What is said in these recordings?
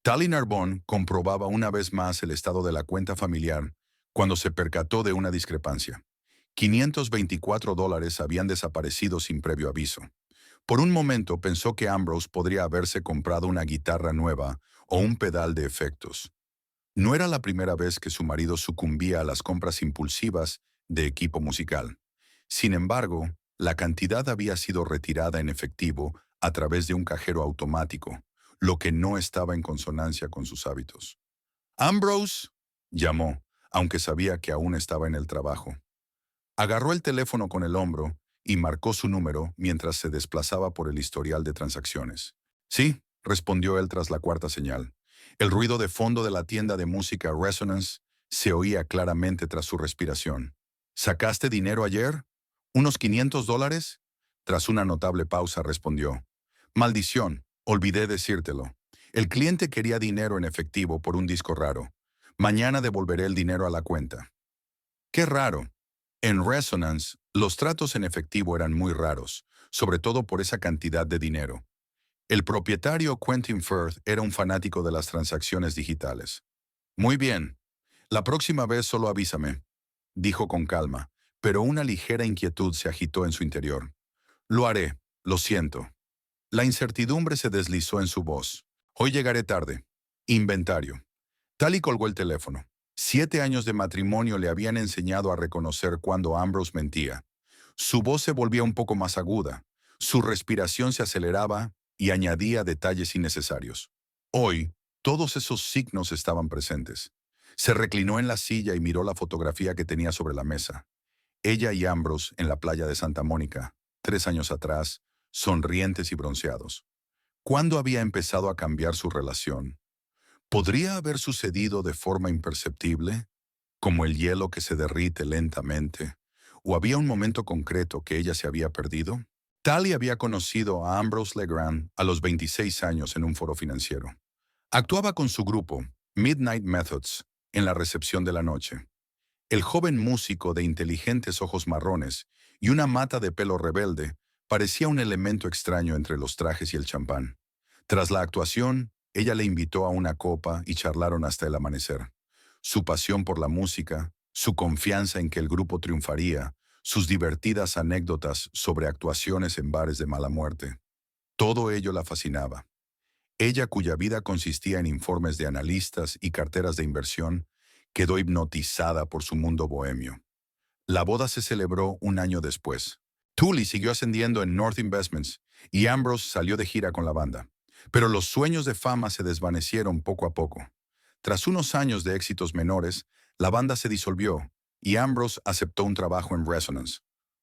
Tali Narbonne comprobaba una vez más el estado de la cuenta familiar cuando se percató de una discrepancia. $524 habían desaparecido sin previo aviso. Por un momento pensó que Ambrose podría haberse comprado una guitarra nueva o un pedal de efectos. No era la primera vez que su marido sucumbía a las compras impulsivas de equipo musical. Sin embargo, la cantidad había sido retirada en efectivo a través de un cajero automático, lo que no estaba en consonancia con sus hábitos. «Ambrose», llamó, aunque sabía que aún estaba en el trabajo. Agarró el teléfono con el hombro y marcó su número mientras se desplazaba por el historial de transacciones. «Sí», respondió él tras la cuarta señal. El ruido de fondo de la tienda de música Resonance se oía claramente tras su respiración. «¿Sacaste dinero ayer? ¿Unos $500? Tras una notable pausa respondió. «Maldición, olvidé decírtelo. El cliente quería dinero en efectivo por un disco raro. Mañana devolveré el dinero a la cuenta». «Qué raro». En Resonance, los tratos en efectivo eran muy raros, sobre todo por esa cantidad de dinero. El propietario Quentin Firth era un fanático de las transacciones digitales. «Muy bien. La próxima vez solo avísame», dijo con calma, pero una ligera inquietud se agitó en su interior. «Lo haré, lo siento». La incertidumbre se deslizó en su voz. «Hoy llegaré tarde». Inventario. Tali colgó el teléfono. 7 años de matrimonio le habían enseñado a reconocer cuando Ambrose mentía. Su voz se volvía un poco más aguda, su respiración se aceleraba y añadía detalles innecesarios. Hoy, todos esos signos estaban presentes. Se reclinó en la silla y miró la fotografía que tenía sobre la mesa. Ella y Ambrose en la playa de Santa Mónica, 3 años atrás, sonrientes y bronceados. ¿Cuándo había empezado a cambiar su relación? ¿Podría haber sucedido de forma imperceptible, como el hielo que se derrite lentamente? ¿O había un momento concreto que ella se había perdido? Tali había conocido a Ambrose Legrand a los 26 años en un foro financiero. Actuaba con su grupo, Midnight Methods, en la recepción de la noche. El joven músico de inteligentes ojos marrones y una mata de pelo rebelde parecía un elemento extraño entre los trajes y el champán. Tras la actuación, ella le invitó a una copa y charlaron hasta el amanecer. Su pasión por la música, su confianza en que el grupo triunfaría, sus divertidas anécdotas sobre actuaciones en bares de mala muerte. Todo ello la fascinaba. Ella, cuya vida consistía en informes de analistas y carteras de inversión, quedó hipnotizada por su mundo bohemio. La boda se celebró un año después. Tully siguió ascendiendo en North Investments y Ambrose salió de gira con la banda. Pero los sueños de fama se desvanecieron poco a poco. Tras unos años de éxitos menores, la banda se disolvió y Ambrose aceptó un trabajo en Resonance,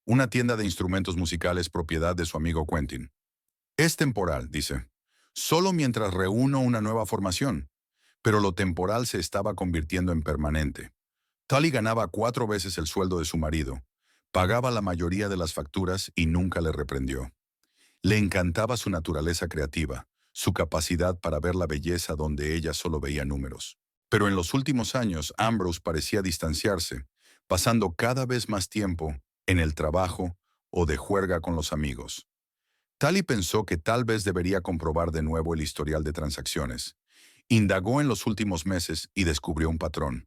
una tienda de instrumentos musicales propiedad de su amigo Quentin. «Es temporal», dice, «solo mientras reúno una nueva formación». Pero lo temporal se estaba convirtiendo en permanente. Tully ganaba 4 veces el sueldo de su marido, pagaba la mayoría de las facturas y nunca le reprendió. Le encantaba su naturaleza creativa, su capacidad para ver la belleza donde ella solo veía números. Pero en los últimos años, Ambrose parecía distanciarse, pasando cada vez más tiempo en el trabajo o de juerga con los amigos. Tully pensó que tal vez debería comprobar de nuevo el historial de transacciones. Indagó en los últimos meses y descubrió un patrón.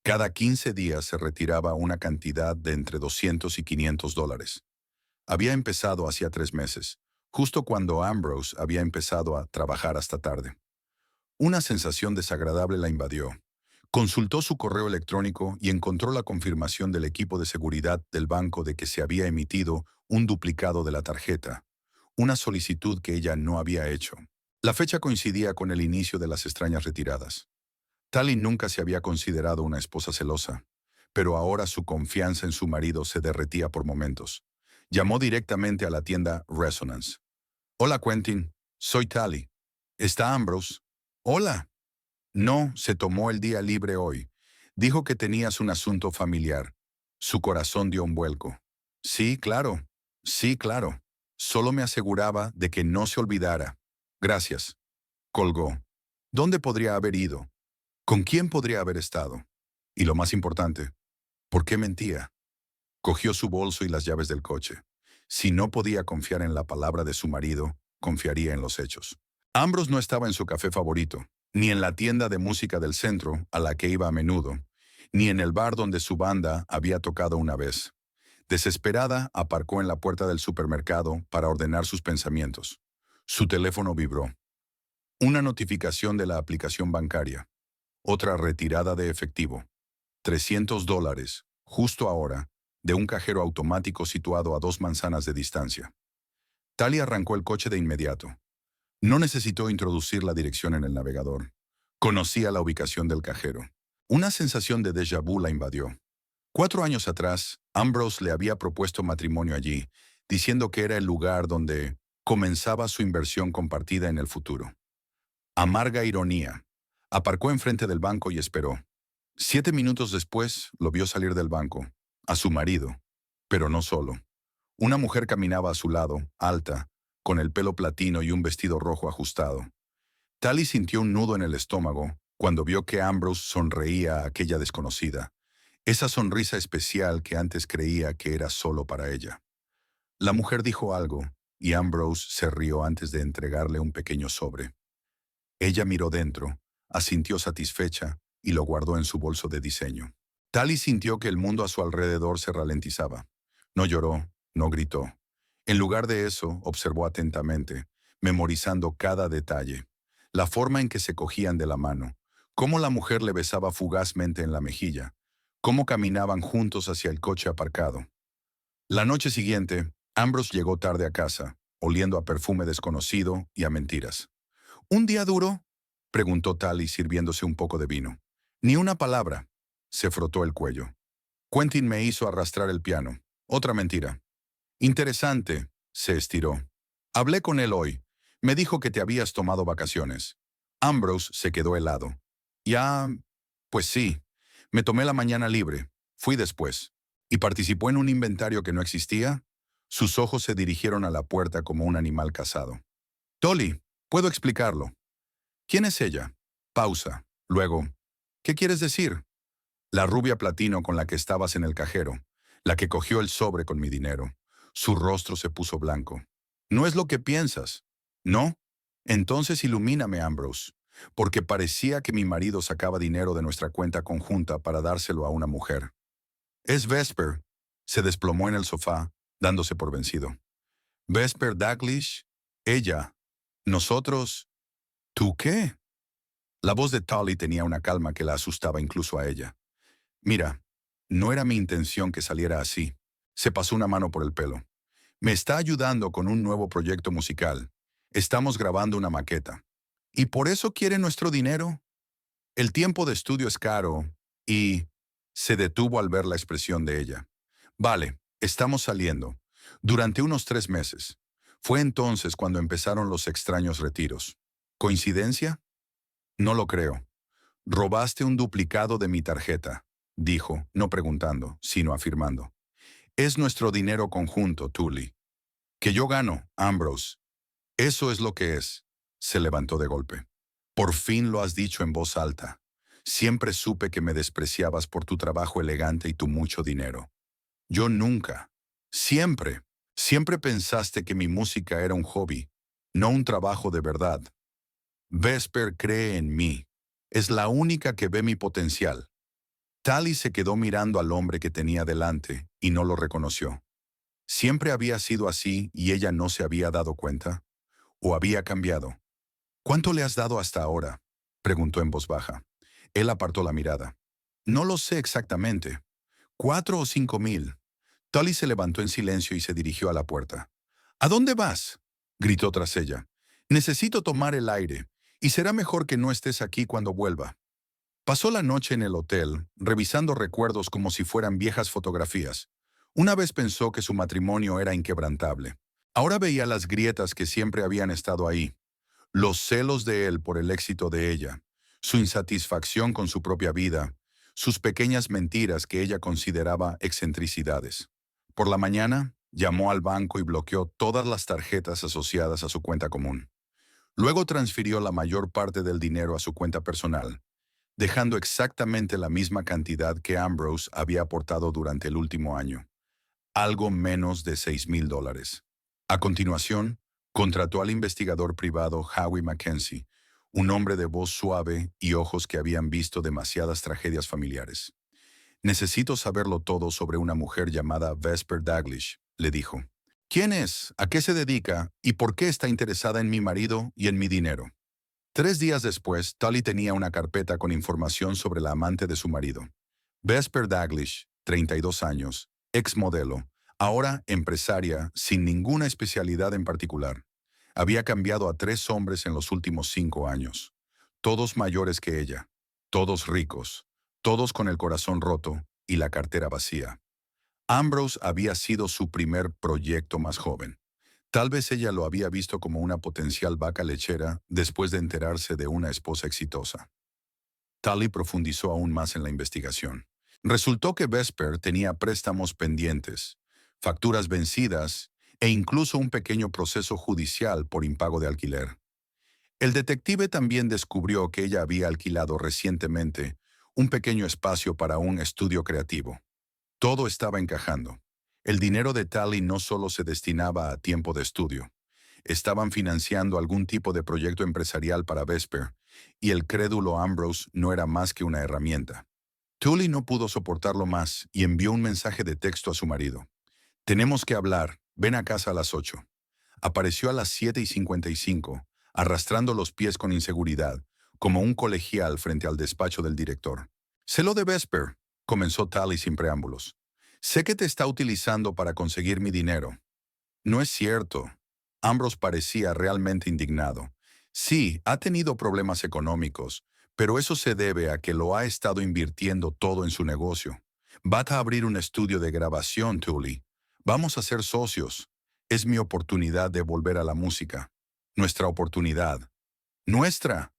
Cada 15 días se retiraba una cantidad de entre 200 y $500. Había empezado hacía 3 meses, justo cuando Ambrose había empezado a trabajar hasta tarde. Una sensación desagradable la invadió. Consultó su correo electrónico y encontró la confirmación del equipo de seguridad del banco de que se había emitido un duplicado de la tarjeta, una solicitud que ella no había hecho. La fecha coincidía con el inicio de las extrañas retiradas. Tully nunca se había considerado una esposa celosa, pero ahora su confianza en su marido se derretía por momentos. Llamó directamente a la tienda Resonance. «Hola, Quentin. Soy Tully. ¿Está Ambrose?» «Hola». «No, se tomó el día libre hoy. Dijo que tenías un asunto familiar». Su corazón dio un vuelco. «Sí, claro. Sí, claro. Solo me aseguraba de que no se olvidara. Gracias». Colgó. ¿Dónde podría haber ido? ¿Con quién podría haber estado? Y lo más importante, ¿por qué mentía? Cogió su bolso y las llaves del coche. Si no podía confiar en la palabra de su marido, confiaría en los hechos. Ambrose no estaba en su café favorito, ni en la tienda de música del centro, a la que iba a menudo, ni en el bar donde su banda había tocado una vez. Desesperada, aparcó en la puerta del supermercado para ordenar sus pensamientos. Su teléfono vibró. Una notificación de la aplicación bancaria. Otra retirada de efectivo. $300, justo ahora, de un cajero automático situado a 2 manzanas de distancia. Tali arrancó el coche de inmediato. No necesitó introducir la dirección en el navegador. Conocía la ubicación del cajero. Una sensación de déjà vu la invadió. 4 años atrás, Ambrose le había propuesto matrimonio allí, diciendo que era el lugar donde comenzaba su inversión compartida en el futuro. Amarga ironía. Aparcó enfrente del banco y esperó. 7 minutos después, lo vio salir del banco. A su marido. Pero no solo. Una mujer caminaba a su lado, alta, con el pelo platino y un vestido rojo ajustado. Tali sintió un nudo en el estómago cuando vio que Ambrose sonreía a aquella desconocida. Esa sonrisa especial que antes creía que era solo para ella. La mujer dijo algo, y Ambrose se rió antes de entregarle un pequeño sobre. Ella miró dentro, asintió satisfecha y lo guardó en su bolso de diseño. Tali sintió que el mundo a su alrededor se ralentizaba. No lloró, no gritó. En lugar de eso, observó atentamente, memorizando cada detalle. La forma en que se cogían de la mano, cómo la mujer le besaba fugazmente en la mejilla, cómo caminaban juntos hacia el coche aparcado. La noche siguiente, Ambrose llegó tarde a casa, oliendo a perfume desconocido y a mentiras. ¿Un día duro?, preguntó Tali sirviéndose un poco de vino. Ni una palabra. Se frotó el cuello. Quentin me hizo arrastrar el piano. Otra mentira. Interesante, se estiró. Hablé con él hoy. Me dijo que te habías tomado vacaciones. Ambrose se quedó helado. Ya, pues sí. Me tomé la mañana libre. Fui después. ¿Y participó en un inventario que no existía? Sus ojos se dirigieron a la puerta como un animal cazado. Tolly, puedo explicarlo. ¿Quién es ella? Pausa. Luego, ¿qué quieres decir? La rubia platino con la que estabas en el cajero, la que cogió el sobre con mi dinero. Su rostro se puso blanco. No es lo que piensas. ¿No? Entonces ilumíname, Ambrose, porque parecía que mi marido sacaba dinero de nuestra cuenta conjunta para dárselo a una mujer. Es Vesper. Se desplomó en el sofá, dándose por vencido. Vesper Daglish, ella, nosotros. ¿Tú qué? La voz de Tolly tenía una calma que la asustaba incluso a ella. Mira, no era mi intención que saliera así. Se pasó una mano por el pelo. Me está ayudando con un nuevo proyecto musical. Estamos grabando una maqueta. ¿Y por eso quiere nuestro dinero? El tiempo de estudio es caro y... Se detuvo al ver la expresión de ella. Vale, estamos saliendo. Durante unos 3 meses. Fue entonces cuando empezaron los extraños retiros. ¿Coincidencia? No lo creo. Robaste un duplicado de mi tarjeta, dijo, no preguntando, sino afirmando. Es nuestro dinero conjunto, Tully. Que yo gano, Ambrose. Eso es lo que es. Se levantó de golpe. Por fin lo has dicho en voz alta. Siempre supe que me despreciabas por tu trabajo elegante y tu mucho dinero. Yo nunca, siempre pensaste que mi música era un hobby, no un trabajo de verdad. Vesper cree en mí. Es la única que ve mi potencial. Tali se quedó mirando al hombre que tenía delante y no lo reconoció. ¿Siempre había sido así y ella no se había dado cuenta? ¿O había cambiado? ¿Cuánto le has dado hasta ahora?, preguntó en voz baja. Él apartó la mirada. No lo sé exactamente. 4 o 5 mil. Tali se levantó en silencio y se dirigió a la puerta. ¿A dónde vas?, gritó tras ella. Necesito tomar el aire, y será mejor que no estés aquí cuando vuelva. Pasó la noche en el hotel, revisando recuerdos como si fueran viejas fotografías. Una vez pensó que su matrimonio era inquebrantable. Ahora veía las grietas que siempre habían estado ahí. Los celos de él por el éxito de ella, su insatisfacción con su propia vida, sus pequeñas mentiras que ella consideraba excentricidades. Por la mañana, llamó al banco y bloqueó todas las tarjetas asociadas a su cuenta común. Luego transfirió la mayor parte del dinero a su cuenta personal, dejando exactamente la misma cantidad que Ambrose había aportado durante el último año, algo menos de $6,000. A continuación, contrató al investigador privado Howie Mackenzie, un hombre de voz suave y ojos que habían visto demasiadas tragedias familiares. Necesito saberlo todo sobre una mujer llamada Vesper Daglish, le dijo. ¿Quién es? ¿A qué se dedica? ¿Y por qué está interesada en mi marido y en mi dinero? 3 días después, Tully tenía una carpeta con información sobre la amante de su marido. Vesper Daglish, 32 años, ex modelo, ahora empresaria sin ninguna especialidad en particular. Había cambiado a 3 hombres en los últimos 5 años. Todos mayores que ella, todos ricos, todos con el corazón roto y la cartera vacía. Ambrose había sido su primer proyecto más joven. Tal vez ella lo había visto como una potencial vaca lechera después de enterarse de una esposa exitosa. Tully profundizó aún más en la investigación. Resultó que Vesper tenía préstamos pendientes, facturas vencidas e incluso un pequeño proceso judicial por impago de alquiler. El detective también descubrió que ella había alquilado recientemente un pequeño espacio para un estudio creativo. Todo estaba encajando. El dinero de Tully no solo se destinaba a tiempo de estudio. Estaban financiando algún tipo de proyecto empresarial para Vesper, y el crédulo Ambrose no era más que una herramienta. Tully no pudo soportarlo más y envió un mensaje de texto a su marido. Tenemos que hablar, ven a casa a las 8. Apareció a las 7:55, arrastrando los pies con inseguridad, como un colegial frente al despacho del director. Sé lo de Vesper, comenzó Tully sin preámbulos. Sé que te está utilizando para conseguir mi dinero. No es cierto. Ambrose parecía realmente indignado. Sí, ha tenido problemas económicos, pero eso se debe a que lo ha estado invirtiendo todo en su negocio. Va a abrir un estudio de grabación, Tully. Vamos a ser socios. Es mi oportunidad de volver a la música. Nuestra oportunidad. Nuestra.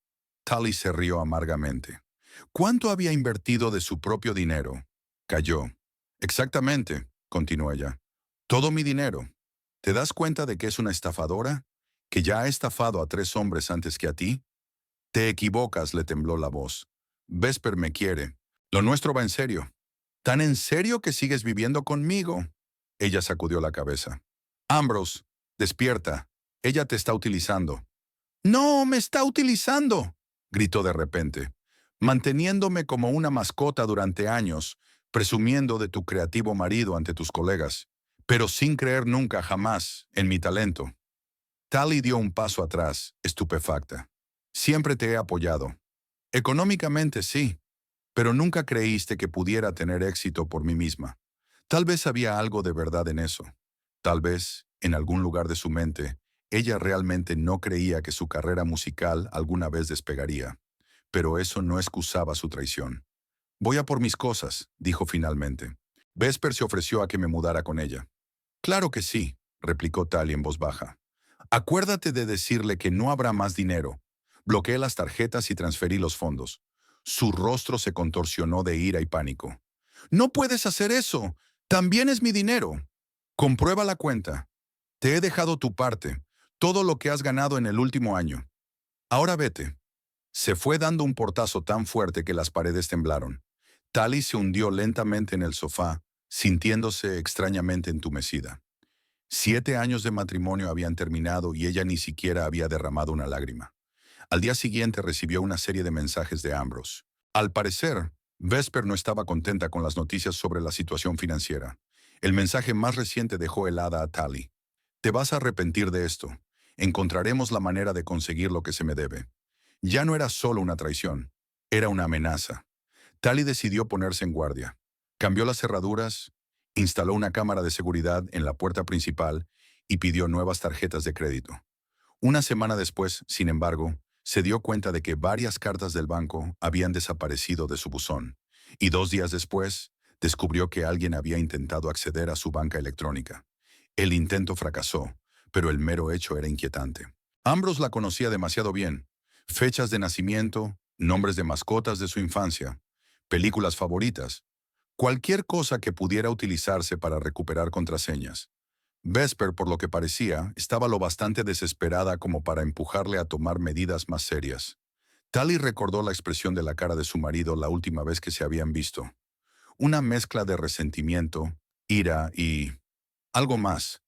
Tully se rió amargamente. ¿Cuánto había invertido de su propio dinero? Calló. Exactamente, continuó ella. Todo mi dinero. ¿Te das cuenta de que es una estafadora? ¿Que ya ha estafado a 3 hombres antes que a ti? Te equivocas, le tembló la voz. Vesper me quiere. Lo nuestro va en serio. ¿Tan en serio que sigues viviendo conmigo? Ella sacudió la cabeza. Ambrose, despierta. Ella te está utilizando. ¡No, me está utilizando!, gritó de repente, manteniéndome como una mascota durante años, presumiendo de tu creativo marido ante tus colegas, pero sin creer nunca jamás en mi talento. Tully dio un paso atrás, estupefacta. Siempre te he apoyado. Económicamente sí, pero nunca creíste que pudiera tener éxito por mí misma. Tal vez había algo de verdad en eso. Tal vez, en algún lugar de su mente, ella realmente no creía que su carrera musical alguna vez despegaría. Pero eso no excusaba su traición. Voy a por mis cosas, dijo finalmente. Vesper se ofreció a que me mudara con ella. Claro que sí, replicó Tali en voz baja. Acuérdate de decirle que no habrá más dinero. Bloqueé las tarjetas y transferí los fondos. Su rostro se contorsionó de ira y pánico. No puedes hacer eso. También es mi dinero. Comprueba la cuenta. Te he dejado tu parte, todo lo que has ganado en el último año. Ahora vete. Se fue dando un portazo tan fuerte que las paredes temblaron. Tali se hundió lentamente en el sofá, sintiéndose extrañamente entumecida. 7 años de matrimonio habían terminado y ella ni siquiera había derramado una lágrima. Al día siguiente recibió una serie de mensajes de Ambrose. Al parecer, Vesper no estaba contenta con las noticias sobre la situación financiera. El mensaje más reciente dejó helada a Tali. Te vas a arrepentir de esto. Encontraremos la manera de conseguir lo que se me debe. Ya no era solo una traición, era una amenaza. Tali decidió ponerse en guardia. Cambió las cerraduras, instaló una cámara de seguridad en la puerta principal y pidió nuevas tarjetas de crédito. Una semana después, sin embargo, se dio cuenta de que varias cartas del banco habían desaparecido de su buzón, y 2 días después, descubrió que alguien había intentado acceder a su banca electrónica. El intento fracasó, pero el mero hecho era inquietante. Ambrose la conocía demasiado bien. Fechas de nacimiento, nombres de mascotas de su infancia, películas favoritas, cualquier cosa que pudiera utilizarse para recuperar contraseñas. Vesper, por lo que parecía, estaba lo bastante desesperada como para empujarle a tomar medidas más serias. Tali recordó la expresión de la cara de su marido la última vez que se habían visto. Una mezcla de resentimiento, ira y algo más,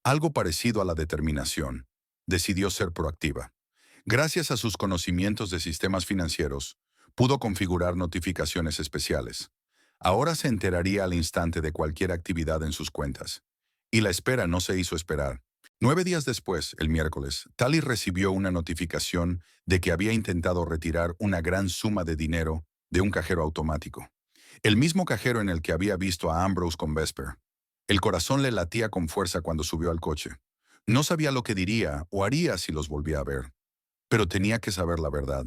algo parecido a la determinación. Decidió ser proactiva. Gracias a sus conocimientos de sistemas financieros, pudo configurar notificaciones especiales. Ahora se enteraría al instante de cualquier actividad en sus cuentas. Y la espera no se hizo esperar. 9 días después, el miércoles, Tally recibió una notificación de que había intentado retirar una gran suma de dinero de un cajero automático. El mismo cajero en el que había visto a Ambrose con Vesper. El corazón le latía con fuerza cuando subió al coche. No sabía lo que diría o haría si los volvía a ver, pero tenía que saber la verdad.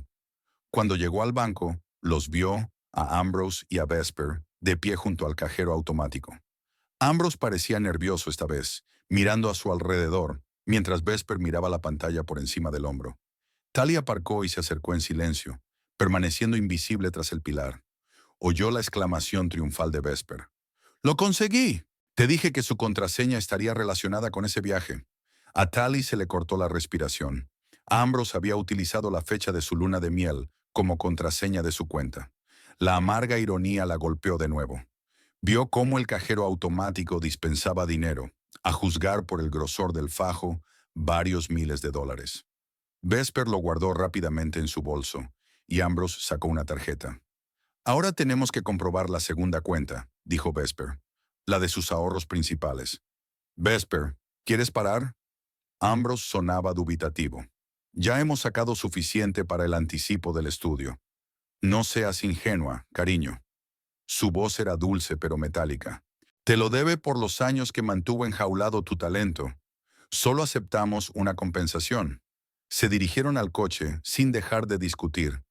Cuando llegó al banco, los vio a Ambrose y a Vesper de pie junto al cajero automático. Ambrose parecía nervioso esta vez, mirando a su alrededor, mientras Vesper miraba la pantalla por encima del hombro. Tally aparcó y se acercó en silencio, permaneciendo invisible tras el pilar. Oyó la exclamación triunfal de Vesper. ¡Lo conseguí! Te dije que su contraseña estaría relacionada con ese viaje. A Tally se le cortó la respiración. Ambrose había utilizado la fecha de su luna de miel como contraseña de su cuenta. La amarga ironía la golpeó de nuevo. Vio cómo el cajero automático dispensaba dinero, a juzgar por el grosor del fajo, varios miles de dólares. Vesper lo guardó rápidamente en su bolso, y Ambrose sacó una tarjeta. Ahora tenemos que comprobar la segunda cuenta, dijo Vesper, la de sus ahorros principales. Vesper, ¿quieres parar? Ambrose sonaba dubitativo. Ya hemos sacado suficiente para el anticipo del estudio. No seas ingenua, cariño. Su voz era dulce pero metálica. Te lo debe por los años que mantuvo enjaulado tu talento. Solo aceptamos una compensación. Se dirigieron al coche sin dejar de discutir.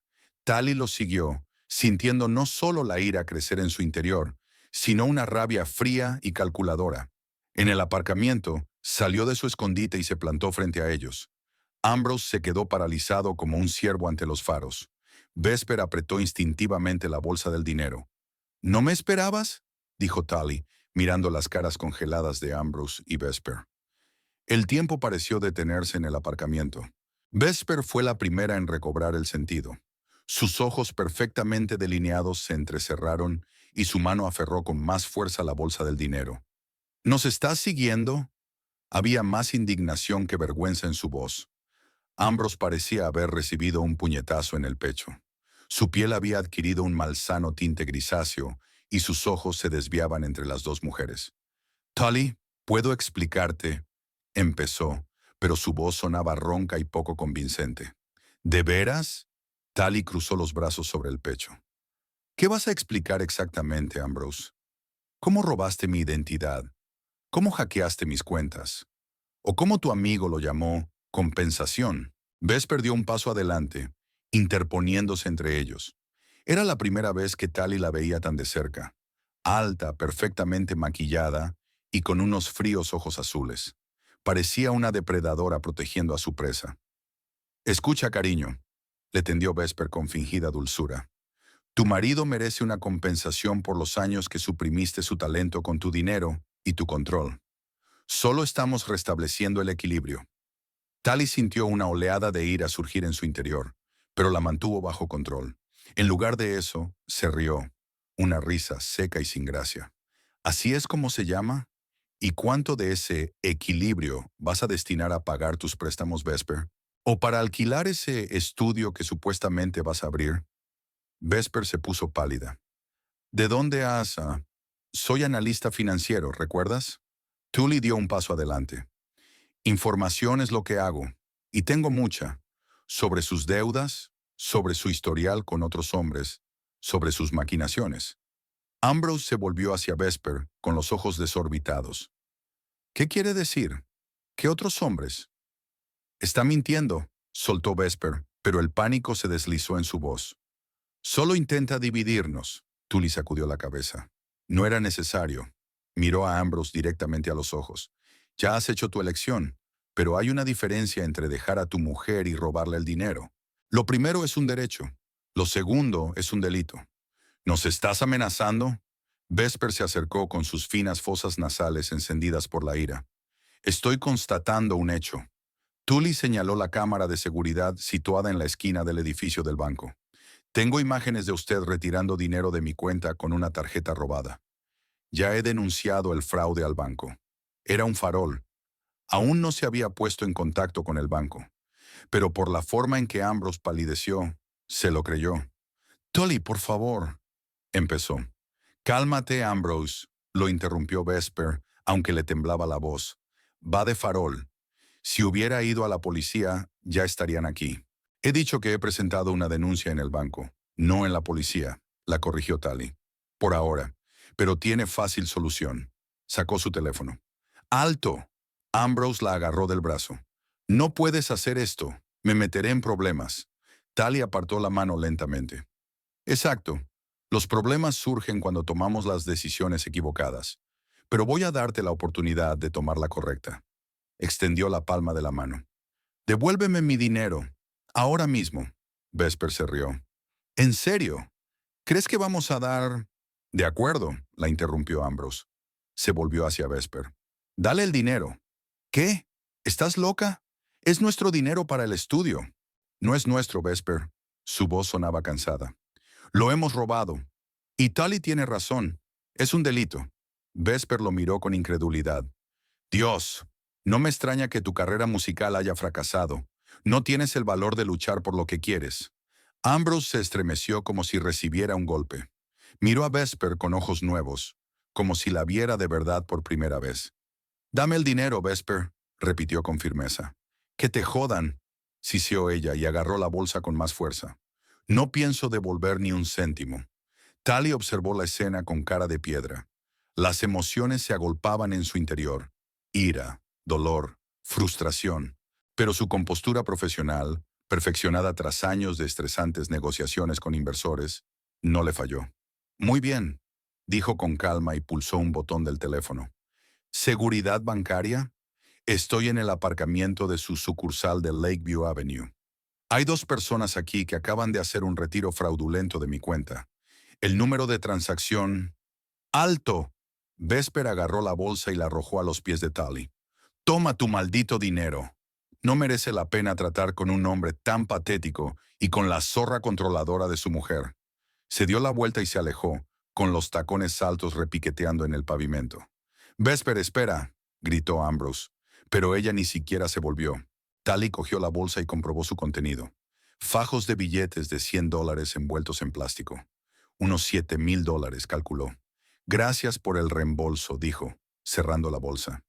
Tally lo siguió, sintiendo no solo la ira crecer en su interior, sino una rabia fría y calculadora. En el aparcamiento, salió de su escondite y se plantó frente a ellos. Ambrose se quedó paralizado como un ciervo ante los faros. Vesper apretó instintivamente la bolsa del dinero. ¿No me esperabas?, dijo Tally, mirando las caras congeladas de Ambrose y Vesper. El tiempo pareció detenerse en el aparcamiento. Vesper fue la primera en recobrar el sentido. Sus ojos perfectamente delineados se entrecerraron y su mano aferró con más fuerza la bolsa del dinero. ¿Nos estás siguiendo? Había más indignación que vergüenza en su voz. Ambrose parecía haber recibido un puñetazo en el pecho. Su piel había adquirido un malsano tinte grisáceo y sus ojos se desviaban entre las dos mujeres. Tally, ¿puedo explicarte? Empezó, pero su voz sonaba ronca y poco convincente. ¿De veras? Tally cruzó los brazos sobre el pecho. ¿Qué vas a explicar exactamente, Ambrose? ¿Cómo robaste mi identidad? ¿Cómo hackeaste mis cuentas? ¿O cómo tu amigo lo llamó compensación? Vesper dio un paso adelante, interponiéndose entre ellos. Era la primera vez que Tally la veía tan de cerca, alta, perfectamente maquillada y con unos fríos ojos azules. Parecía una depredadora protegiendo a su presa. Escucha, cariño, le tendió Vesper con fingida dulzura. Tu marido merece una compensación por los años que suprimiste su talento con tu dinero y tu control. Solo estamos restableciendo el equilibrio. Tally sintió una oleada de ira surgir en su interior, pero la mantuvo bajo control. En lugar de eso, se rió, una risa seca y sin gracia. ¿Así es como se llama? ¿Y cuánto de ese equilibrio vas a destinar a pagar tus préstamos, Vesper? ¿O para alquilar ese estudio que supuestamente vas a abrir? Vesper se puso pálida. ¿De dónde has...? Soy analista financiero, ¿recuerdas? Tully dio un paso adelante. Información es lo que hago, y tengo mucha, sobre sus deudas, sobre su historial con otros hombres, sobre sus maquinaciones. Ambrose se volvió hacia Vesper con los ojos desorbitados. ¿Qué quiere decir? ¿Qué otros hombres? Está mintiendo, soltó Vesper, pero el pánico se deslizó en su voz. Solo intenta dividirnos, Tully sacudió la cabeza. No era necesario. Miró a Ambrose directamente a los ojos. Ya has hecho tu elección, pero hay una diferencia entre dejar a tu mujer y robarle el dinero. Lo primero es un derecho. Lo segundo es un delito. ¿Nos estás amenazando? Vesper se acercó con sus finas fosas nasales encendidas por la ira. Estoy constatando un hecho. Tully señaló la cámara de seguridad situada en la esquina del edificio del banco. Tengo imágenes de usted retirando dinero de mi cuenta con una tarjeta robada. Ya he denunciado el fraude al banco. Era un farol. Aún no se había puesto en contacto con el banco. pero por la forma en que Ambrose palideció, se lo creyó. «Tully, por favor», empezó. «Cálmate, Ambrose», lo interrumpió Vesper, aunque le temblaba la voz. «Va de farol. Si hubiera ido a la policía, ya estarían aquí». «He dicho que he presentado una denuncia en el banco, no en la policía», la corrigió Tully. «Por ahora, pero tiene fácil solución». Sacó su teléfono. «¡Alto!». Ambrose la agarró del brazo. «No puedes hacer esto. Me meteré en problemas». Tully apartó la mano lentamente. «Exacto. Los problemas surgen cuando tomamos las decisiones equivocadas. Pero voy a darte la oportunidad de tomar la correcta». Extendió la palma de la mano. «Devuélveme mi dinero. Ahora mismo». Vesper se rió. «¿En serio? ¿Crees que vamos a dar...?» «De acuerdo», la interrumpió Ambrose. Se volvió hacia Vesper. «Dale el dinero». «¿Qué? ¿Estás loca? Es nuestro dinero para el estudio». «No es nuestro, Vesper». Su voz sonaba cansada. «Lo hemos robado. Y Tully tiene razón. Es un delito». Vesper lo miró con incredulidad. «Dios, no me extraña que tu carrera musical haya fracasado. No tienes el valor de luchar por lo que quieres». Ambrose se estremeció como si recibiera un golpe. Miró a Vesper con ojos nuevos, como si la viera de verdad por primera vez. «Dame el dinero, Vesper», repitió con firmeza. «Que te jodan», siseó ella y agarró la bolsa con más fuerza. «No pienso devolver ni un céntimo». Tully observó la escena con cara de piedra. Las emociones se agolpaban en su interior. Ira, dolor, frustración. Pero su compostura profesional, perfeccionada tras años de estresantes negociaciones con inversores, no le falló. «Muy bien», dijo con calma y pulsó un botón del teléfono. «¿Seguridad bancaria? Estoy en el aparcamiento de su sucursal de Lakeview Avenue. Hay 2 personas aquí que acaban de hacer un retiro fraudulento de mi cuenta. El número de transacción...». «¡Alto!». Vesper agarró la bolsa y la arrojó a los pies de Tully. «Toma tu maldito dinero. No merece la pena tratar con un hombre tan patético y con la zorra controladora de su mujer». Se dio la vuelta y se alejó, con los tacones altos repiqueteando en el pavimento. «Vesper, espera», gritó Ambrose, pero ella ni siquiera se volvió. Tully cogió la bolsa y comprobó su contenido. Fajos de billetes de $100 envueltos en plástico. Unos $7,000, calculó. «Gracias por el reembolso», dijo, cerrando la bolsa.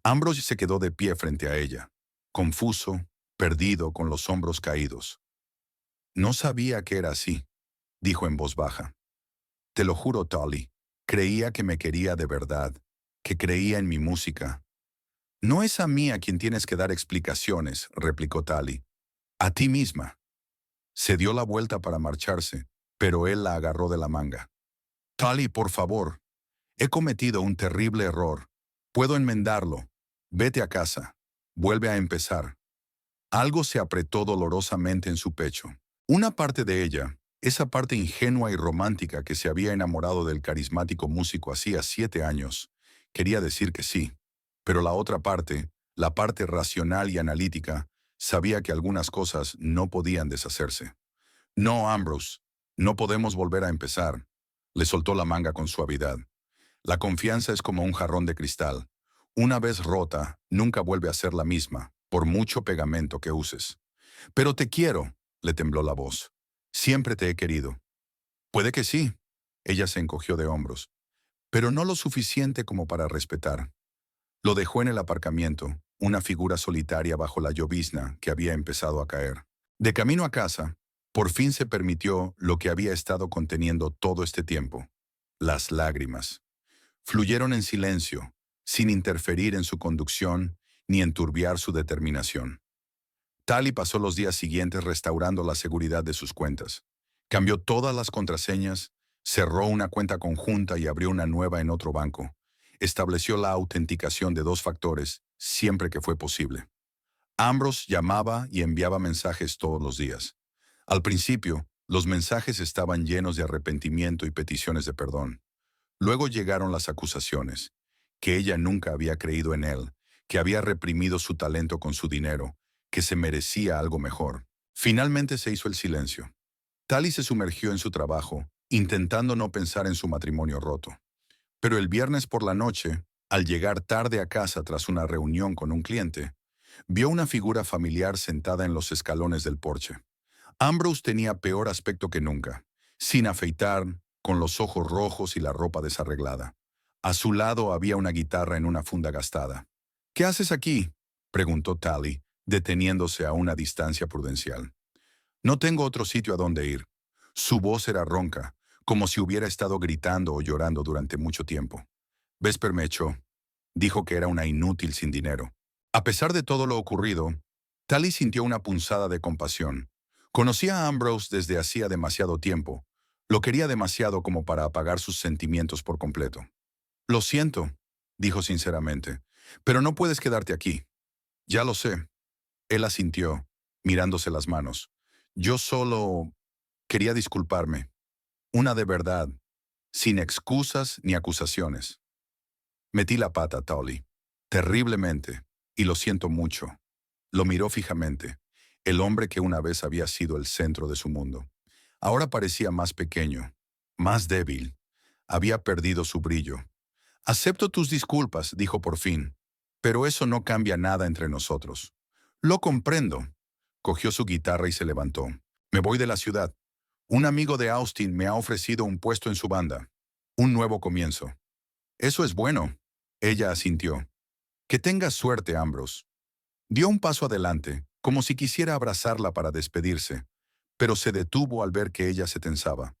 Ambrose se quedó de pie frente a ella, confuso, perdido, con los hombros caídos. «No sabía que era así», dijo en voz baja. «Te lo juro, Tully, creía que me quería de verdad, que creía en mi música». «No es a mí a quien tienes que dar explicaciones», replicó Tully. «A ti misma». Se dio la vuelta para marcharse, pero él la agarró de la manga. «Tully, por favor. He cometido un terrible error. Puedo enmendarlo. Vete a casa. Vuelve a empezar». Algo se apretó dolorosamente en su pecho. Una parte de ella, esa parte ingenua y romántica que se había enamorado del carismático músico hacía 7 años, quería decir que sí. Pero la otra parte, la parte racional y analítica, sabía que algunas cosas no podían deshacerse. «No, Ambrose, no podemos volver a empezar». Le soltó la manga con suavidad. «La confianza es como un jarrón de cristal. Una vez rota, nunca vuelve a ser la misma, por mucho pegamento que uses». «Pero te quiero», le tembló la voz. «Siempre te he querido». «Puede que sí». Ella se encogió de hombros. «Pero no lo suficiente como para respetar». Lo dejó en el aparcamiento, una figura solitaria bajo la llovizna que había empezado a caer. De camino a casa, por fin se permitió lo que había estado conteniendo todo este tiempo: las lágrimas. Fluyeron en silencio, sin interferir en su conducción ni enturbiar su determinación. Tully pasó los días siguientes restaurando la seguridad de sus cuentas. Cambió todas las contraseñas, cerró una cuenta conjunta y abrió una nueva en otro banco. Estableció la autenticación de 2 factores siempre que fue posible. Ambrose llamaba y enviaba mensajes todos los días. Al principio, los mensajes estaban llenos de arrepentimiento y peticiones de perdón. Luego llegaron las acusaciones, que ella nunca había creído en él, que había reprimido su talento con su dinero, que se merecía algo mejor. Finalmente se hizo el silencio. Tully se sumergió en su trabajo, intentando no pensar en su matrimonio roto. Pero el viernes por la noche, al llegar tarde a casa tras una reunión con un cliente, Vio una figura familiar sentada en los escalones del porche. Ambrose tenía peor aspecto que nunca, sin afeitar, con los ojos rojos y la ropa desarreglada. A su lado había una guitarra en una funda gastada. ¿Qué haces aquí?, preguntó Tally, deteniéndose a una distancia prudencial. No tengo otro sitio a donde ir. Su voz era ronca, como si hubiera estado gritando o llorando durante mucho tiempo. Vesper me echó. Dijo que era una inútil sin dinero. A pesar de todo lo ocurrido, Tally sintió una punzada de compasión. Conocía a Ambrose desde hacía demasiado tiempo. Lo quería demasiado como para apagar sus sentimientos por completo. Lo siento, dijo sinceramente, pero no puedes quedarte aquí. Ya lo sé. Él asintió, mirándose las manos. Yo solo quería disculparme. Una de verdad, sin excusas ni acusaciones. Metí la pata, Tolly. Terriblemente. Y lo siento mucho. Lo miró fijamente. El hombre que una vez había sido el centro de su mundo. Ahora parecía más pequeño, más débil. Había perdido su brillo. Acepto tus disculpas, dijo por fin. Pero eso no cambia nada entre nosotros. Lo comprendo. Cogió su guitarra y se levantó. Me voy de la ciudad. Un amigo de Austin me ha ofrecido un puesto en su banda. Un nuevo comienzo. Eso es bueno. Ella asintió. Que tengas suerte, Ambrose. Dio un paso adelante, como si quisiera abrazarla para despedirse, pero se detuvo al ver que ella se tensaba.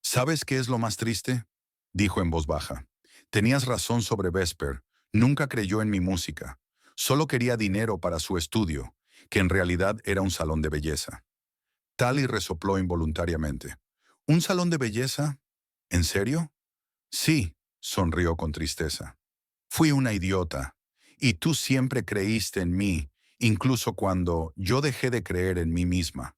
¿Sabes qué es lo más triste?, dijo en voz baja. Tenías razón sobre Vesper. Nunca creyó en mi música. Solo quería dinero para su estudio, que en realidad era un salón de belleza. Tally resopló involuntariamente. ¿Un salón de belleza? ¿En serio? Sí, sonrió con tristeza. Fui una idiota, y tú siempre creíste en mí, incluso cuando yo dejé de creer en mí misma.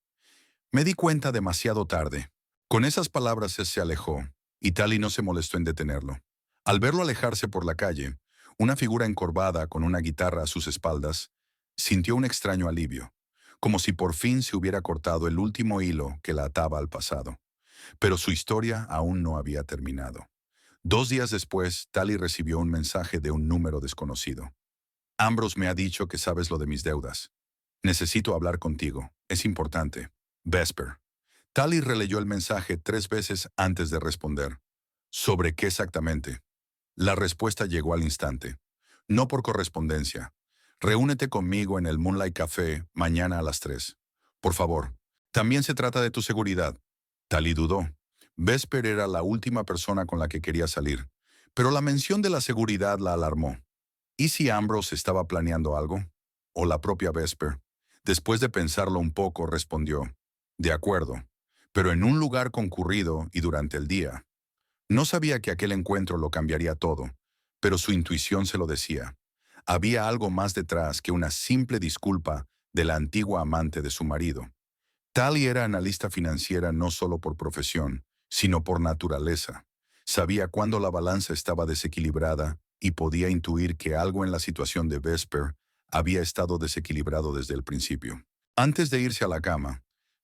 Me di cuenta demasiado tarde. Con esas palabras él se alejó, y Tally no se molestó en detenerlo. Al verlo alejarse por la calle, una figura encorvada con una guitarra a sus espaldas, sintió un extraño alivio, como si por fin se hubiera cortado el último hilo que la ataba al pasado. Pero su historia aún no había terminado. 2 días después, Tally recibió un mensaje de un número desconocido. Ambrose me ha dicho que sabes lo de mis deudas. Necesito hablar contigo. Es importante. Vesper. Tally releyó el mensaje 3 veces antes de responder. ¿Sobre qué exactamente? La respuesta llegó al instante. No por correspondencia. Reúnete conmigo en el Moonlight Café mañana a las 3. Por favor. También se trata de tu seguridad. Tally dudó. Vesper era la última persona con la que quería salir, pero la mención de la seguridad la alarmó. ¿Y si Ambrose estaba planeando algo? ¿O la propia Vesper? Después de pensarlo un poco, respondió, de acuerdo, pero en un lugar concurrido y durante el día. No sabía que aquel encuentro lo cambiaría todo, pero su intuición se lo decía. Había algo más detrás que una simple disculpa de la antigua amante de su marido. Tally era analista financiera no solo por profesión, sino por naturaleza. Sabía cuándo la balanza estaba desequilibrada y podía intuir que algo en la situación de Vesper había estado desequilibrado desde el principio. Antes de irse a la cama,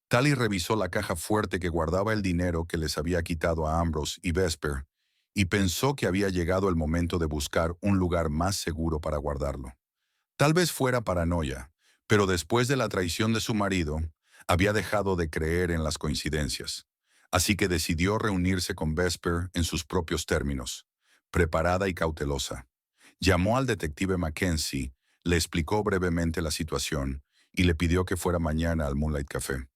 Tally revisó la caja fuerte que guardaba el dinero que les había quitado a Ambrose y Vesper y pensó que había llegado el momento de buscar un lugar más seguro para guardarlo. Tal vez fuera paranoia, pero después de la traición de su marido, había dejado de creer en las coincidencias. Así que decidió reunirse con Vesper en sus propios términos, preparada y cautelosa. Llamó al detective Mackenzie, le explicó brevemente la situación y le pidió que fuera mañana al Moonlight Café.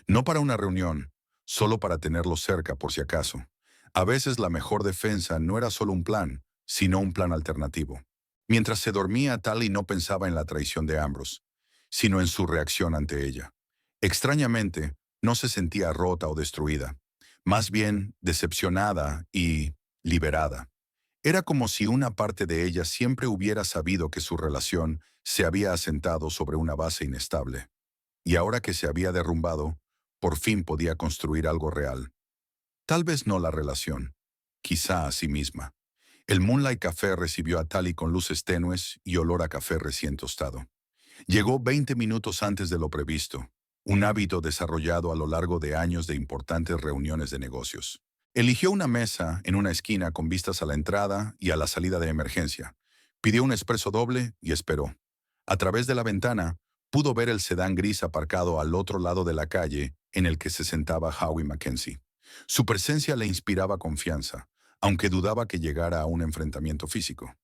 No para una reunión, solo para tenerlo cerca por si acaso. A veces la mejor defensa no era solo un plan, sino un plan alternativo. Mientras se dormía, Tally no pensaba en la traición de Ambrose, sino en su reacción ante ella. Extrañamente, no se sentía rota o destruida, más bien decepcionada y liberada. Era como si una parte de ella siempre hubiera sabido que su relación se había asentado sobre una base inestable. Y ahora que se había derrumbado, por fin podía construir algo real. Tal vez no la relación, quizá a sí misma. El Moonlight Café recibió a Tally con luces tenues y olor a café recién tostado. Llegó 20 minutos antes de lo previsto, un hábito desarrollado a lo largo de años de importantes reuniones de negocios. Eligió una mesa en una esquina con vistas a la entrada y a la salida de emergencia. Pidió un expreso doble y esperó. A través de la ventana, pudo ver el sedán gris aparcado al otro lado de la calle en el que se sentaba Howie Mackenzie. Su presencia le inspiraba confianza, aunque dudaba que llegara a un enfrentamiento físico.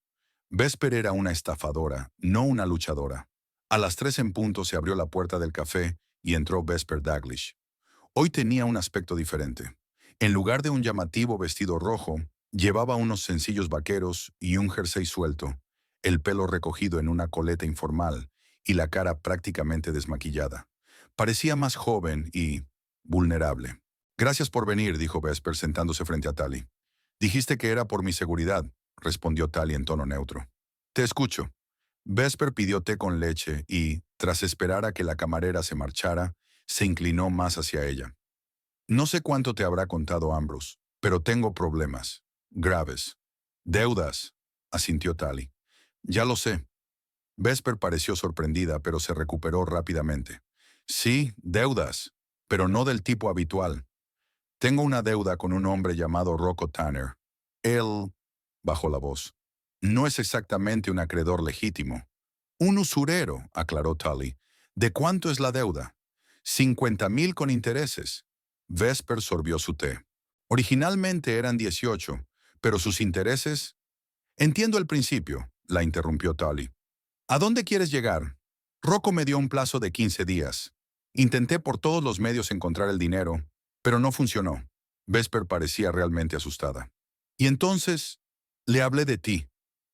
Vesper era una estafadora, no una luchadora. A las 3 en punto se abrió la puerta del café y entró Vesper Daglish. Hoy tenía un aspecto diferente. En lugar de un llamativo vestido rojo, llevaba unos sencillos vaqueros y un jersey suelto, el pelo recogido en una coleta informal y la cara prácticamente desmaquillada. Parecía más joven y vulnerable. Gracias por venir, dijo Vesper sentándose frente a Tali. Dijiste que era por mi seguridad, respondió Tali en tono neutro. Te escucho. Vesper pidió té con leche y, tras esperar a que la camarera se marchara, se inclinó más hacia ella. No sé cuánto te habrá contado Ambrose, pero tengo problemas. Graves. Deudas, asintió Tali. Ya lo sé. Vesper pareció sorprendida, pero se recuperó rápidamente. Sí, deudas, pero no del tipo habitual. Tengo una deuda con un hombre llamado Rocco Tanner. Él, bajó la voz, no es exactamente un acreedor legítimo. Un usurero, aclaró Tully. ¿De cuánto es la deuda? 50,000 con intereses. Vesper sorbió su té. Originalmente eran 18, pero sus intereses... Entiendo el principio, la interrumpió Tully. ¿A dónde quieres llegar? Rocco me dio un plazo de 15 días. Intenté por todos los medios encontrar el dinero, pero no funcionó. Vesper parecía realmente asustada. Y entonces, le hablé de ti,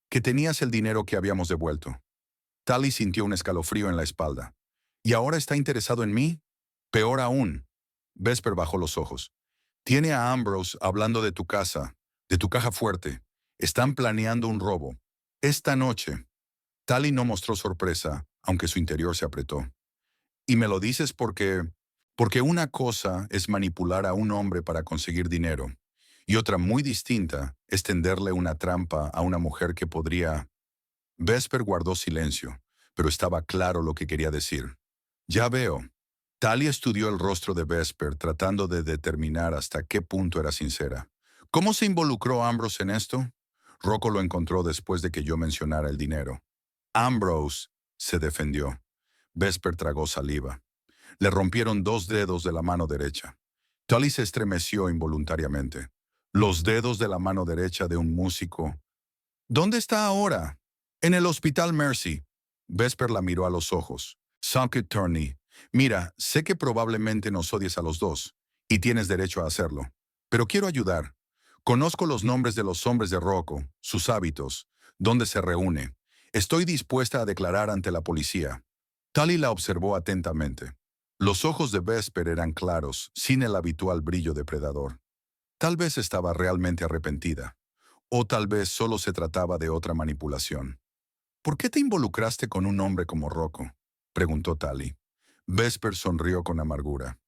que tenías el dinero que habíamos devuelto. Tali sintió un escalofrío en la espalda. ¿Y ahora está interesado en mí? Peor aún. Vesper bajó los ojos. Tiene a Ambrose hablando de tu casa, de tu caja fuerte. Están planeando un robo. Esta noche. Tali no mostró sorpresa, aunque su interior se apretó. Y me lo dices porque una cosa es manipular a un hombre para conseguir dinero, y otra muy distinta es tenderle una trampa a una mujer que podría... Vesper guardó silencio, pero estaba claro lo que quería decir. Ya veo. Tali estudió el rostro de Vesper tratando de determinar hasta qué punto era sincera. ¿Cómo se involucró Ambrose en esto? Rocco lo encontró después de que yo mencionara el dinero. Ambrose se defendió. Vesper tragó saliva. Le rompieron 2 dedos de la mano derecha. Tully se estremeció involuntariamente. Los dedos de la mano derecha de un músico. ¿Dónde está ahora? En el Hospital Mercy. Vesper la miró a los ojos. Sankey Turney. Mira, sé que probablemente nos odies a los dos, y tienes derecho a hacerlo. Pero quiero ayudar. Conozco los nombres de los hombres de Rocco, sus hábitos, dónde se reúne. Estoy dispuesta a declarar ante la policía. Tully la observó atentamente. Los ojos de Vesper eran claros, sin el habitual brillo depredador. Tal vez estaba realmente arrepentida, o tal vez solo se trataba de otra manipulación. ¿Por qué te involucraste con un hombre como Rocco?, preguntó Tully. Vesper sonrió con amargura.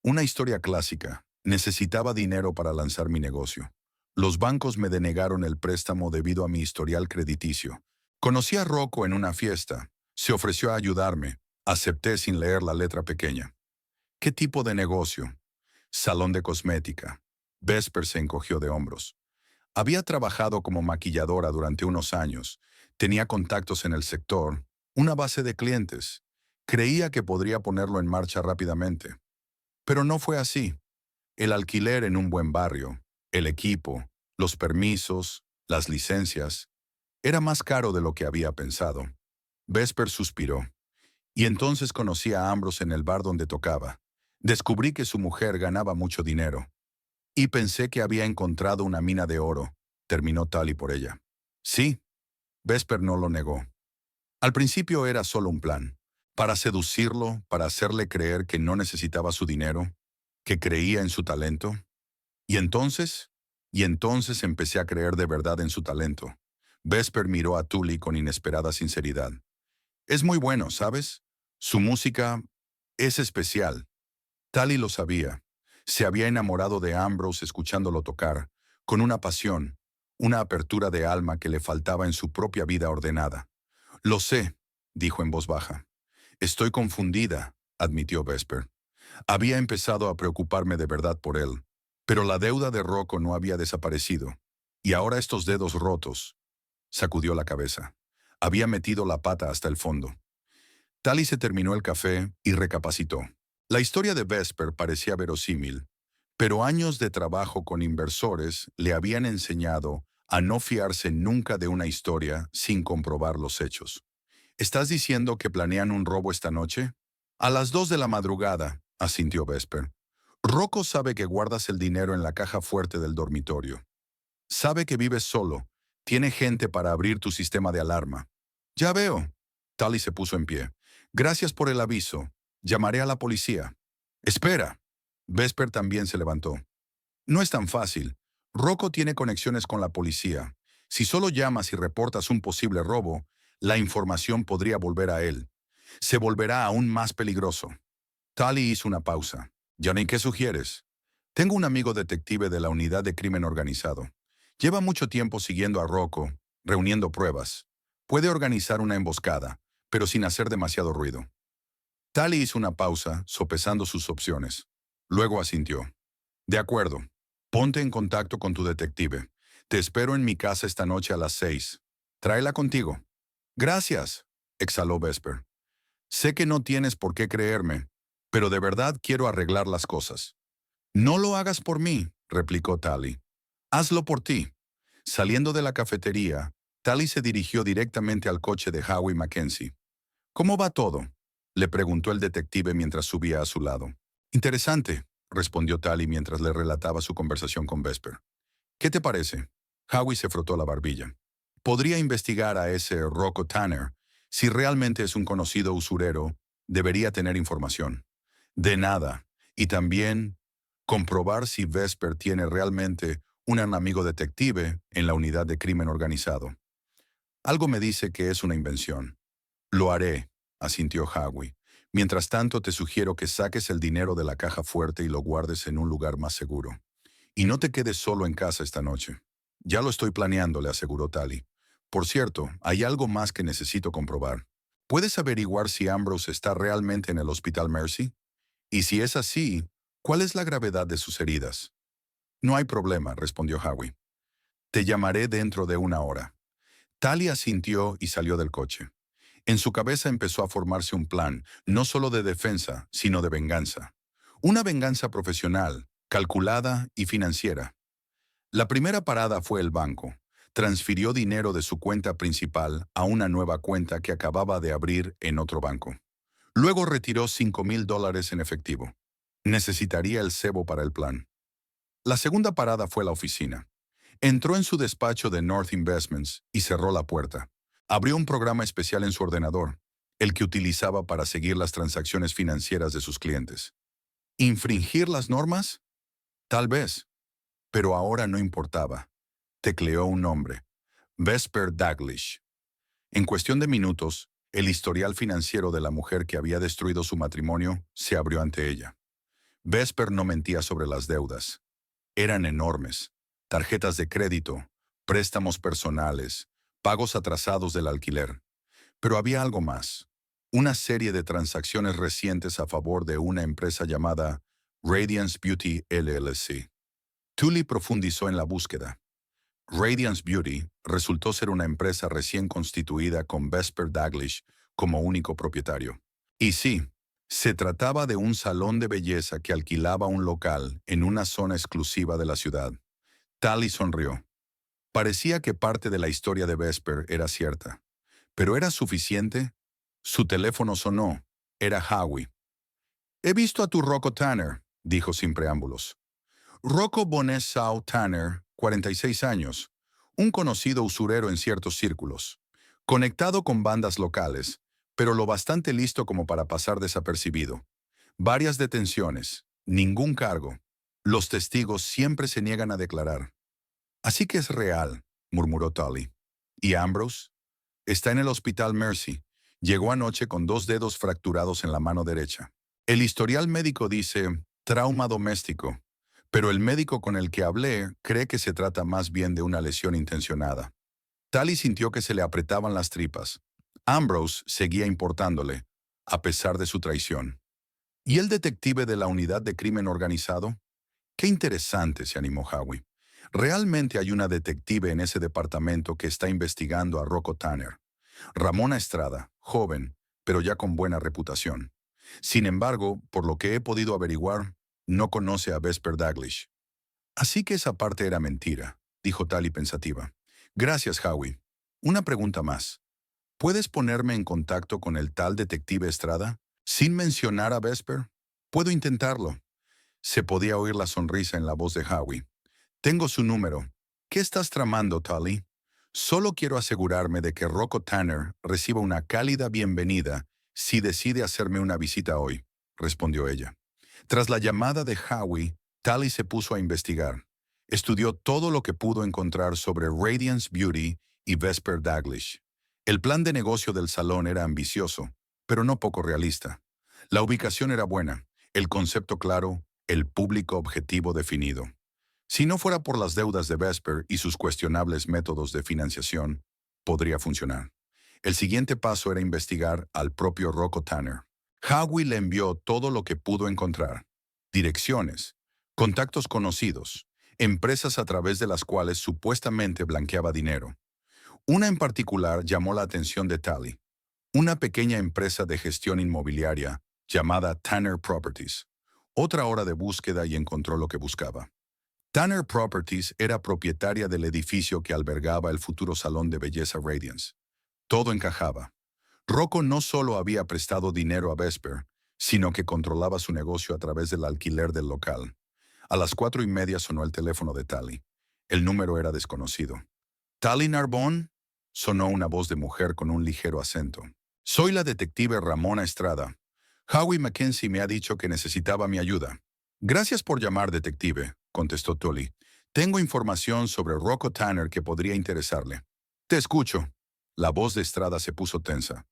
Una historia clásica. Necesitaba dinero para lanzar mi negocio. Los bancos me denegaron el préstamo debido a mi historial crediticio. Conocí a Rocco en una fiesta. Se ofreció a ayudarme. Acepté sin leer la letra pequeña. ¿Qué tipo de negocio? Salón de cosmética. Vesper se encogió de hombros. Había trabajado como maquilladora durante unos años. Tenía contactos en el sector, una base de clientes. Creía que podría ponerlo en marcha rápidamente. Pero no fue así. El alquiler en un buen barrio, el equipo, los permisos, las licencias, era más caro de lo que había pensado. Vesper suspiró. Y entonces conocí a Ambrose en el bar donde tocaba. Descubrí que su mujer ganaba mucho dinero. Y pensé que había encontrado una mina de oro. Terminó Tully por ella. Sí, Vesper no lo negó. Al principio era solo un plan. Para seducirlo, para hacerle creer que no necesitaba su dinero, que creía en su talento. Y entonces empecé a creer de verdad en su talento. Vesper miró a Tully con inesperada sinceridad. Es muy bueno, ¿sabes? Su música es especial. Tully lo sabía. Se había enamorado de Ambrose escuchándolo tocar, con una pasión, una apertura de alma que le faltaba en su propia vida ordenada. Lo sé, dijo en voz baja. Estoy confundida, admitió Vesper. Había empezado a preocuparme de verdad por él, pero la deuda de Rocco no había desaparecido. Y ahora estos dedos rotos. Sacudió la cabeza. Había metido la pata hasta el fondo. Tally se terminó el café y recapacitó. La historia de Vesper parecía verosímil, pero años de trabajo con inversores le habían enseñado a no fiarse nunca de una historia sin comprobar los hechos. ¿Estás diciendo que planean un robo esta noche? A las 2 de la madrugada, asintió Vesper. Rocco sabe que guardas el dinero en la caja fuerte del dormitorio. Sabe que vives solo. Tiene gente para abrir tu sistema de alarma. Ya veo. Tally se puso en pie. Gracias por el aviso. Llamaré a la policía. Espera. Vesper también se levantó. No es tan fácil. Rocco tiene conexiones con la policía. Si solo llamas y reportas un posible robo, la información podría volver a él. Se volverá aún más peligroso. Tally hizo una pausa. Johnny, ¿qué sugieres? Tengo un amigo detective de la unidad de crimen organizado. Lleva mucho tiempo siguiendo a Rocco, reuniendo pruebas. Puede organizar una emboscada, pero sin hacer demasiado ruido. Tally hizo una pausa, sopesando sus opciones. Luego asintió. De acuerdo. Ponte en contacto con tu detective. Te espero en mi casa esta noche a las 6. Tráela contigo. Gracias, exhaló Vesper. Sé que no tienes por qué creerme, pero de verdad quiero arreglar las cosas. No lo hagas por mí, replicó Tally. Hazlo por ti. Saliendo de la cafetería, Tally se dirigió directamente al coche de Howie Mackenzie. ¿Cómo va todo?, le preguntó el detective mientras subía a su lado. Interesante, respondió Tally mientras le relataba su conversación con Vesper. ¿Qué te parece? Howie se frotó la barbilla. Podría investigar a ese Rocco Tanner. Si realmente es un conocido usurero, debería tener información. De nada. Y también comprobar si Vesper tiene realmente un amigo detective en la unidad de crimen organizado. Algo me dice que es una invención. Lo haré, asintió Howie. Mientras tanto, te sugiero que saques el dinero de la caja fuerte y lo guardes en un lugar más seguro. Y no te quedes solo en casa esta noche. Ya lo estoy planeando, le aseguró Tally. Por cierto, hay algo más que necesito comprobar. ¿Puedes averiguar si Ambrose está realmente en el Hospital Mercy? Y si es así, ¿cuál es la gravedad de sus heridas? No hay problema, respondió Howie. Te llamaré dentro de una hora. Tally asintió y salió del coche. En su cabeza empezó a formarse un plan, no solo de defensa, sino de venganza. Una venganza profesional, calculada y financiera. La primera parada fue el banco. Transfirió dinero de su cuenta principal a una nueva cuenta que acababa de abrir en otro banco. Luego retiró $5,000 en efectivo. Necesitaría el cebo para el plan. La segunda parada fue la oficina. Entró en su despacho de North Investments y cerró la puerta. Abrió un programa especial en su ordenador, el que utilizaba para seguir las transacciones financieras de sus clientes. ¿Infringir las normas? Tal vez. Pero ahora no importaba. Tecleó un nombre. Vesper Daglish. En cuestión de minutos, el historial financiero de la mujer que había destruido su matrimonio se abrió ante ella. Vesper no mentía sobre las deudas. Eran enormes. Tarjetas de crédito, préstamos personales, pagos atrasados del alquiler. Pero había algo más. Una serie de transacciones recientes a favor de una empresa llamada Radiance Beauty LLC. Tully profundizó en la búsqueda. Radiance Beauty resultó ser una empresa recién constituida con Vesper Daglish como único propietario. Y sí, se trataba de un salón de belleza que alquilaba un local en una zona exclusiva de la ciudad. Tally sonrió. Parecía que parte de la historia de Vesper era cierta. ¿Pero era suficiente? Su teléfono sonó. Era Howie. «He visto a tu Rocco Tanner», dijo sin preámbulos. Rocco Bonesau Tanner, 46 años, un conocido usurero en ciertos círculos, conectado con bandas locales, pero lo bastante listo como para pasar desapercibido. Varias detenciones, ningún cargo. Los testigos siempre se niegan a declarar. Así que es real, murmuró Tully. ¿Y Ambrose? Está en el Hospital Mercy. Llegó anoche con 2 dedos fracturados en la mano derecha. El historial médico dice trauma doméstico, pero el médico con el que hablé cree que se trata más bien de una lesión intencionada. Tully sintió que se le apretaban las tripas. Ambrose seguía importándole, a pesar de su traición. ¿Y el detective de la unidad de crimen organizado? Qué interesante, se animó Howie. Realmente hay una detective en ese departamento que está investigando a Rocco Tanner. Ramona Estrada, joven, pero ya con buena reputación. Sin embargo, por lo que he podido averiguar, no conoce a Vesper Daglish. Así que esa parte era mentira, dijo Tali pensativa. Gracias, Howie. Una pregunta más. ¿Puedes ponerme en contacto con el tal detective Estrada? Sin mencionar a Vesper. Puedo intentarlo. Se podía oír la sonrisa en la voz de Howie. Tengo su número. ¿Qué estás tramando, Tali? Solo quiero asegurarme de que Rocco Tanner reciba una cálida bienvenida si decide hacerme una visita hoy, respondió ella. Tras la llamada de Howie, Tali se puso a investigar. Estudió todo lo que pudo encontrar sobre Radiance Beauty y Vesper Daglish. El plan de negocio del salón era ambicioso, pero no poco realista. La ubicación era buena, el concepto claro, el público objetivo definido. Si no fuera por las deudas de Vesper y sus cuestionables métodos de financiación, podría funcionar. El siguiente paso era investigar al propio Rocco Tanner. Howie le envió todo lo que pudo encontrar. Direcciones, contactos conocidos, empresas a través de las cuales supuestamente blanqueaba dinero. Una en particular llamó la atención de Tali, una pequeña empresa de gestión inmobiliaria llamada Tanner Properties. Otra hora de búsqueda y encontró lo que buscaba. Tanner Properties era propietaria del edificio que albergaba el futuro salón de belleza Radiance. Todo encajaba. Rocco no solo había prestado dinero a Vesper, sino que controlaba su negocio a través del alquiler del local. A las 4:30 sonó el teléfono de Tali. El número era desconocido. ¿Tali Narbonne? Sonó una voz de mujer con un ligero acento. Soy la detective Ramona Estrada. Howie Mackenzie me ha dicho que necesitaba mi ayuda. Gracias por llamar, detective, contestó Tully. Tengo información sobre Rocco Tanner que podría interesarle. Te escucho. La voz de Estrada se puso tensa.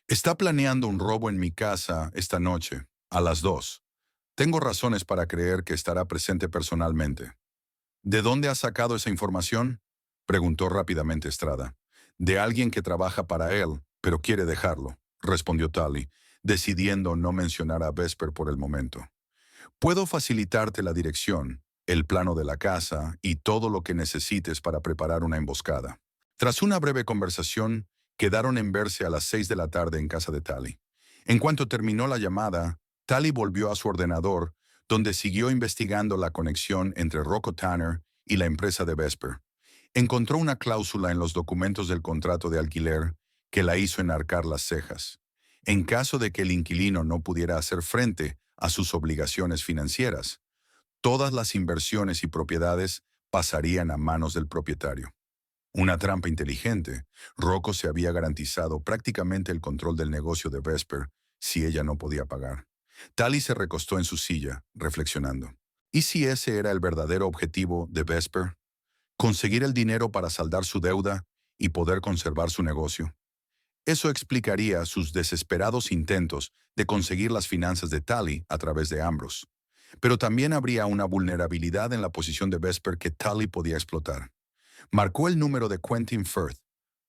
Está planeando un robo en mi casa esta noche, a las 2. Tengo razones para creer que estará presente personalmente. ¿De dónde has sacado esa información? Preguntó rápidamente Estrada. De alguien que trabaja para él, pero quiere dejarlo, respondió Tully, decidiendo no mencionar a Vesper por el momento. Puedo facilitarte la dirección, el plano de la casa y todo lo que necesites para preparar una emboscada. Tras una breve conversación, quedaron en verse a las 6 de la tarde en casa de Tali. En cuanto terminó la llamada, Tali volvió a su ordenador, donde siguió investigando la conexión entre Rocco Tanner y la empresa de Vesper. Encontró una cláusula en los documentos del contrato de alquiler que la hizo enarcar las cejas. En caso de que el inquilino no pudiera hacer frente a sus obligaciones financieras, todas las inversiones y propiedades pasarían a manos del propietario. Una trampa inteligente. Rocco se había garantizado prácticamente el control del negocio de Vesper si ella no podía pagar. Tali se recostó en su silla, reflexionando. ¿Y si ese era el verdadero objetivo de Vesper? Conseguir el dinero para saldar su deuda y poder conservar su negocio. Eso explicaría sus desesperados intentos de conseguir las finanzas de Tali a través de Ambrose. Pero también habría una vulnerabilidad en la posición de Vesper que Tali podía explotar. Marcó el número de Quentin Firth,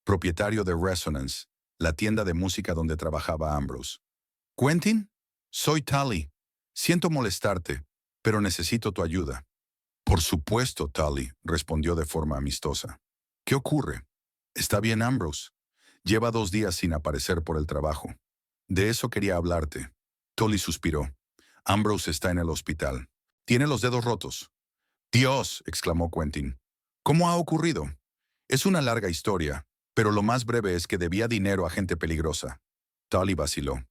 propietario de Resonance, la tienda de música donde trabajaba Ambrose. «Quentin, soy Tali. Siento molestarte, pero necesito tu ayuda». «Por supuesto, Tali», respondió de forma amistosa. «¿Qué ocurre?» «Está bien, Ambrose. Lleva 2 días sin aparecer por el trabajo. De eso quería hablarte». Tali suspiró. «Ambrose está en el hospital. Tiene los dedos rotos». «Dios», exclamó Quentin. «¿Cómo ha ocurrido?» «Es una larga historia, pero lo más breve es que debía dinero a gente peligrosa». Tali vaciló.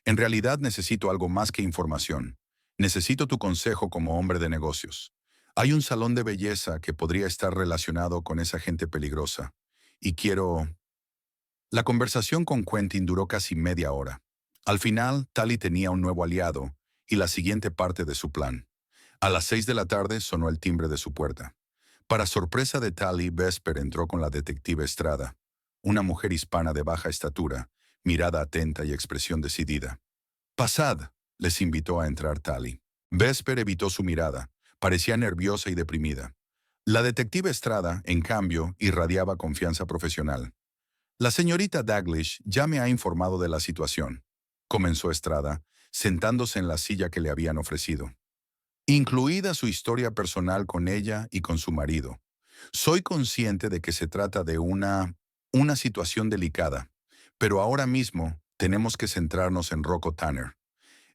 «En realidad necesito algo más que información. Necesito tu consejo como hombre de negocios. Hay un salón de belleza que podría estar relacionado con esa gente peligrosa. Y quiero...» La conversación con Quentin duró casi media hora. Al final, Tali tenía un nuevo aliado y la siguiente parte de su plan. A las 6 de la tarde sonó el timbre de su puerta. Para sorpresa de Tali, Vesper entró con la detective Estrada, una mujer hispana de baja estatura, mirada atenta y expresión decidida. «Pasad», les invitó a entrar Tali. Vesper evitó su mirada. Parecía nerviosa y deprimida. La detective Estrada, en cambio, irradiaba confianza profesional. «La señorita Daglish ya me ha informado de la situación», comenzó Estrada, sentándose en la silla que le habían ofrecido. «Incluida su historia personal con ella y con su marido. Soy consciente de que se trata de una situación delicada, Pero ahora mismo tenemos que centrarnos en Rocco Tanner.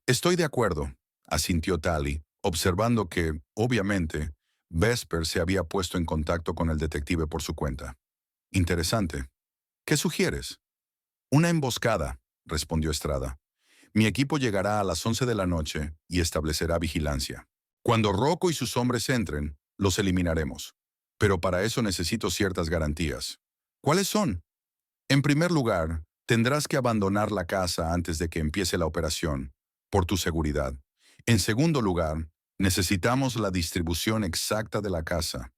Estoy de acuerdo, asintió Tally, observando que, obviamente, Vesper se había puesto en contacto con el detective por su cuenta. Interesante. ¿Qué sugieres? Una emboscada, respondió Estrada. Mi equipo llegará a las 11 de la noche y establecerá vigilancia. Cuando Rocco y sus hombres entren, los eliminaremos. Pero para eso necesito ciertas garantías. ¿Cuáles son? En primer lugar, tendrás que abandonar la casa antes de que empiece la operación, por tu seguridad. En segundo lugar, necesitamos la distribución exacta de la casa,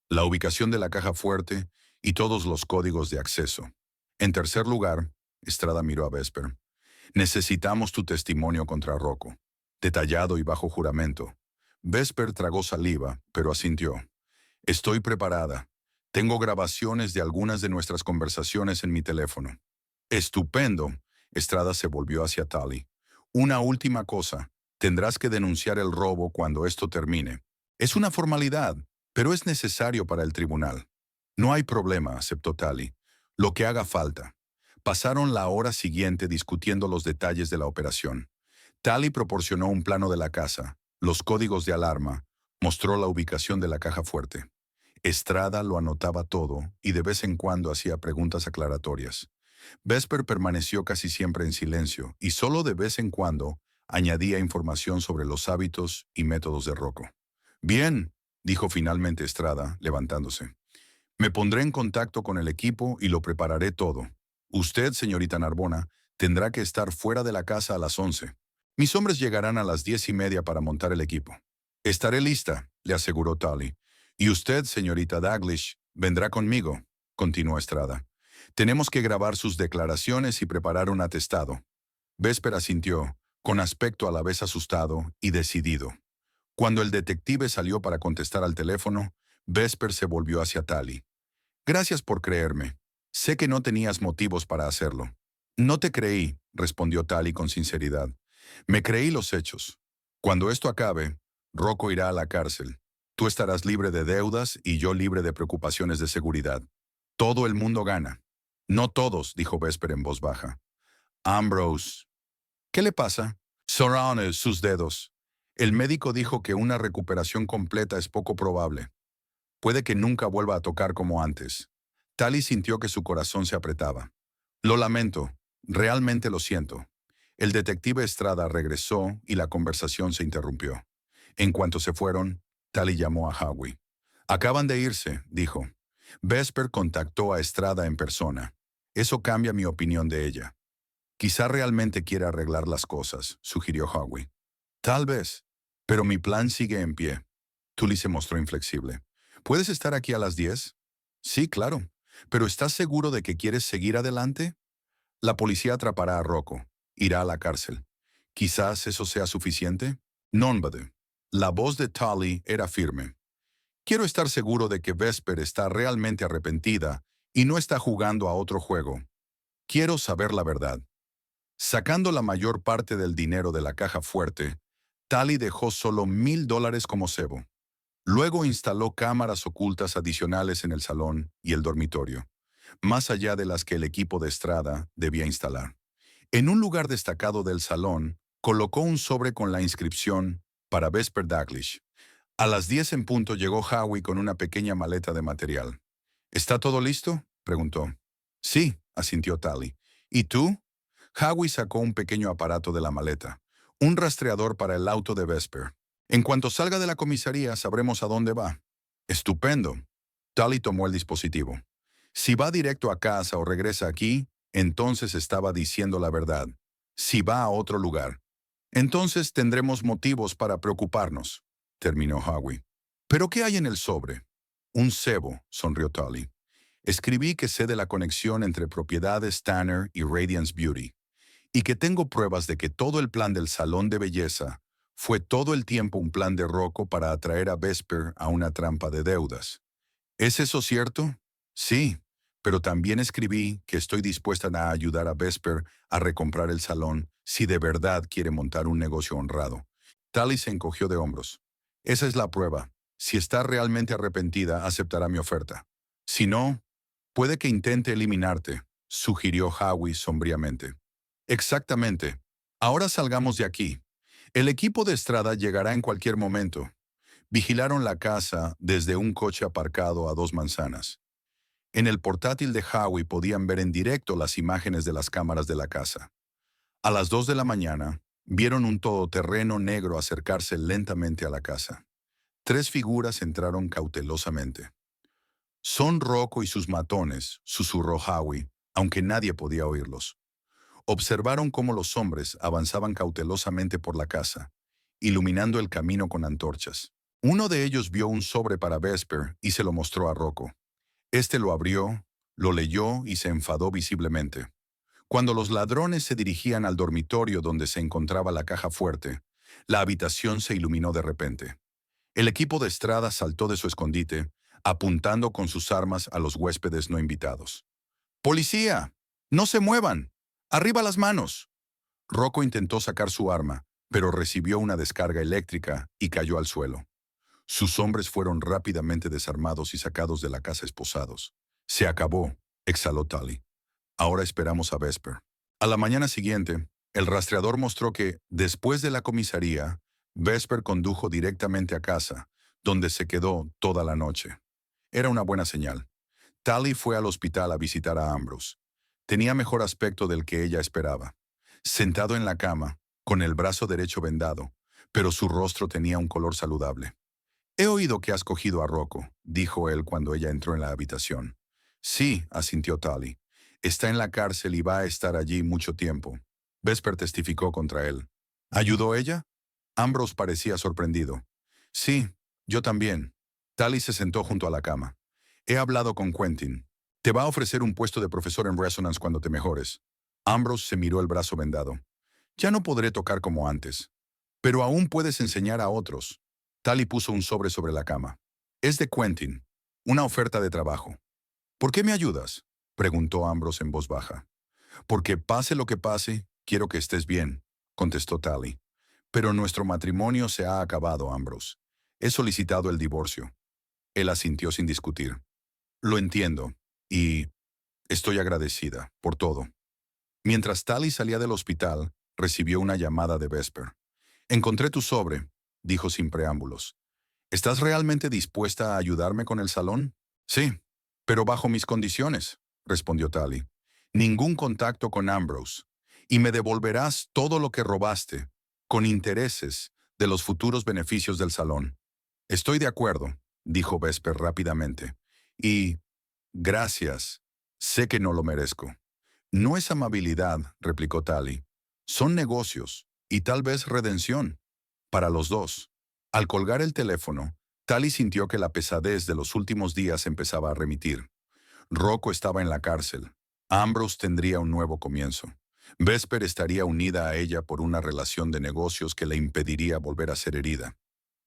la ubicación de la caja fuerte y todos los códigos de acceso. En tercer lugar, Estrada miró a Vesper. Necesitamos tu testimonio contra Rocco, detallado y bajo juramento. Vesper tragó saliva, pero asintió. Estoy preparada. Tengo grabaciones de algunas de nuestras conversaciones en mi teléfono. Estupendo. Estrada se volvió hacia Tally. Una última cosa. Tendrás que denunciar el robo cuando esto termine. Es una formalidad, pero es necesario para el tribunal. No hay problema, aceptó Tally. Lo que haga falta. Pasaron la hora siguiente discutiendo los detalles de la operación. Tally proporcionó un plano de la casa, los códigos de alarma, mostró la ubicación de la caja fuerte. Estrada lo anotaba todo y de vez en cuando hacía preguntas aclaratorias. Vesper permaneció casi siempre en silencio y solo de vez en cuando añadía información sobre los hábitos y métodos de Rocco. Bien, dijo finalmente Estrada, levantándose. Me pondré en contacto con el equipo y lo prepararé todo. Usted, señorita Narbona, tendrá que estar fuera de la casa a las 11. Mis hombres llegarán a las 10:30 para montar el equipo. Estaré lista, le aseguró Tally. Y usted, señorita Daglish, vendrá conmigo, continuó Estrada. Tenemos que grabar sus declaraciones y preparar un atestado. Vesper asintió, con aspecto a la vez asustado y decidido. Cuando el detective salió para contestar al teléfono, Vesper se volvió hacia Tally. Gracias por creerme. Sé que no tenías motivos para hacerlo. No te creí, respondió Tally con sinceridad. Me creí los hechos. Cuando esto acabe, Rocco irá a la cárcel. Tú estarás libre de deudas y yo libre de preocupaciones de seguridad. Todo el mundo gana. No todos, dijo Vesper en voz baja. Ambrose. ¿Qué le pasa? Surrounded sus dedos. El médico dijo que una recuperación completa es poco probable. Puede que nunca vuelva a tocar como antes. Tally sintió que su corazón se apretaba. Lo lamento, realmente lo siento. El detective Estrada regresó y la conversación se interrumpió. En cuanto se fueron, Tally llamó a Howie. Acaban de irse, dijo. Vesper contactó a Estrada en persona. Eso cambia mi opinión de ella. Quizá realmente quiera arreglar las cosas, sugirió Howie. Tal vez, pero mi plan sigue en pie. Tully se mostró inflexible. ¿Puedes estar aquí a las 10? Sí, claro. ¿Pero estás seguro de que quieres seguir adelante? La policía atrapará a Rocco. Irá a la cárcel. ¿Quizás eso sea suficiente? Nómbade. La voz de Tully era firme. Quiero estar seguro de que Vesper está realmente arrepentida y no está jugando a otro juego. Quiero saber la verdad. Sacando la mayor parte del dinero de la caja fuerte, Tully dejó solo $1,000 como cebo. Luego instaló cámaras ocultas adicionales en el salón y el dormitorio, más allá de las que el equipo de Estrada debía instalar. En un lugar destacado del salón, colocó un sobre con la inscripción para Vesper Daglish. A las 10 en punto llegó Howie con una pequeña maleta de material. ¿Está todo listo?, preguntó. Sí, asintió Tally. ¿Y tú? Howie sacó un pequeño aparato de la maleta, un rastreador para el auto de Vesper. En cuanto salga de la comisaría, sabremos a dónde va. Estupendo. Tally tomó el dispositivo. Si va directo a casa o regresa aquí, entonces estaba diciendo la verdad. Si va a otro lugar, entonces tendremos motivos para preocuparnos, terminó Howie. ¿Pero qué hay en el sobre? Un cebo, sonrió Tally. Escribí que sé de la conexión entre propiedades Tanner y Radiance Beauty, y que tengo pruebas de que todo el plan del salón de belleza fue todo el tiempo un plan de Rocco para atraer a Vesper a una trampa de deudas. ¿Es eso cierto? Sí, pero también escribí que estoy dispuesta a ayudar a Vesper a recomprar el salón si de verdad quiere montar un negocio honrado. Tally se encogió de hombros. Esa es la prueba. Si está realmente arrepentida, aceptará mi oferta. Si no, puede que intente eliminarte, sugirió Howie sombríamente. Exactamente. Ahora salgamos de aquí. El equipo de Estrada llegará en cualquier momento. Vigilaron la casa desde un coche aparcado a 2 manzanas. En el portátil de Howie podían ver en directo las imágenes de las cámaras de la casa. A las 2 de la mañana, vieron un todoterreno negro acercarse lentamente a la casa. 3 figuras entraron cautelosamente. Son Rocco y sus matones, susurró Howie, aunque nadie podía oírlos. Observaron cómo los hombres avanzaban cautelosamente por la casa, iluminando el camino con antorchas. Uno de ellos vio un sobre para Vesper y se lo mostró a Rocco. Este lo abrió, lo leyó y se enfadó visiblemente. Cuando los ladrones se dirigían al dormitorio donde se encontraba la caja fuerte, la habitación se iluminó de repente. El equipo de Estrada saltó de su escondite, apuntando con sus armas a los huéspedes no invitados. ¡Policía! ¡No se muevan! ¡Arriba las manos! Rocco intentó sacar su arma, pero recibió una descarga eléctrica y cayó al suelo. Sus hombres fueron rápidamente desarmados y sacados de la casa esposados. Se acabó, exhaló Tully. Ahora esperamos a Vesper. A la mañana siguiente, el rastreador mostró que, después de la comisaría, Vesper condujo directamente a casa, donde se quedó toda la noche. Era una buena señal. Tully fue al hospital a visitar a Ambrose. Tenía mejor aspecto del que ella esperaba. Sentado en la cama, con el brazo derecho vendado, pero su rostro tenía un color saludable. «He oído que has cogido a Rocco», dijo él cuando ella entró en la habitación. «Sí», asintió Tully. «Está en la cárcel y va a estar allí mucho tiempo». Vesper testificó contra él. ¿Ayudó ella? Ambrose parecía sorprendido. «Sí, yo también». Tully se sentó junto a la cama. «He hablado con Quentin. Te va a ofrecer un puesto de profesor en Resonance cuando te mejores». Ambrose se miró el brazo vendado. «Ya no podré tocar como antes. Pero aún puedes enseñar a otros». Tully puso un sobre la cama. «Es de Quentin. Una oferta de trabajo». «¿Por qué me ayudas?», preguntó Ambrose en voz baja. «Porque pase lo que pase, quiero que estés bien», contestó Tully. «Pero nuestro matrimonio se ha acabado, Ambrose. He solicitado el divorcio». Él asintió sin discutir. «Lo entiendo, y estoy agradecida por todo». Mientras Tully salía del hospital, recibió una llamada de Vesper. «Encontré tu sobre», dijo sin preámbulos. «¿Estás realmente dispuesta a ayudarme con el salón?» «Sí, pero bajo mis condiciones», respondió Tully. «Ningún contacto con Ambrose. Y me devolverás todo lo que robaste, con intereses, de los futuros beneficios del salón». «Estoy de acuerdo», dijo Vesper rápidamente. «Y gracias. Sé que no lo merezco». «No es amabilidad», replicó Tully. «Son negocios, y tal vez redención. Para los dos». Al colgar el teléfono, Tully sintió que la pesadez de los últimos días empezaba a remitir. Rocco estaba en la cárcel. Ambrose tendría un nuevo comienzo. Vesper estaría unida a ella por una relación de negocios que le impediría volver a ser herida.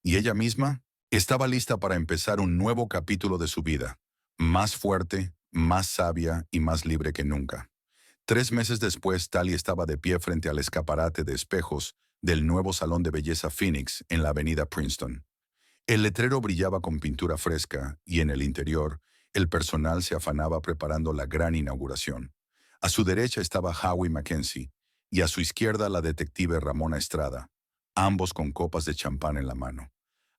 Y ella misma estaba lista para empezar un nuevo capítulo de su vida, más fuerte, más sabia y más libre que nunca. 3 meses después, Tully estaba de pie frente al escaparate de espejos del nuevo salón de belleza Phoenix en la avenida Princeton. El letrero brillaba con pintura fresca y en el interior, el personal se afanaba preparando la gran inauguración. A su derecha estaba Howie Mackenzie y a su izquierda la detective Ramona Estrada, ambos con copas de champán en la mano.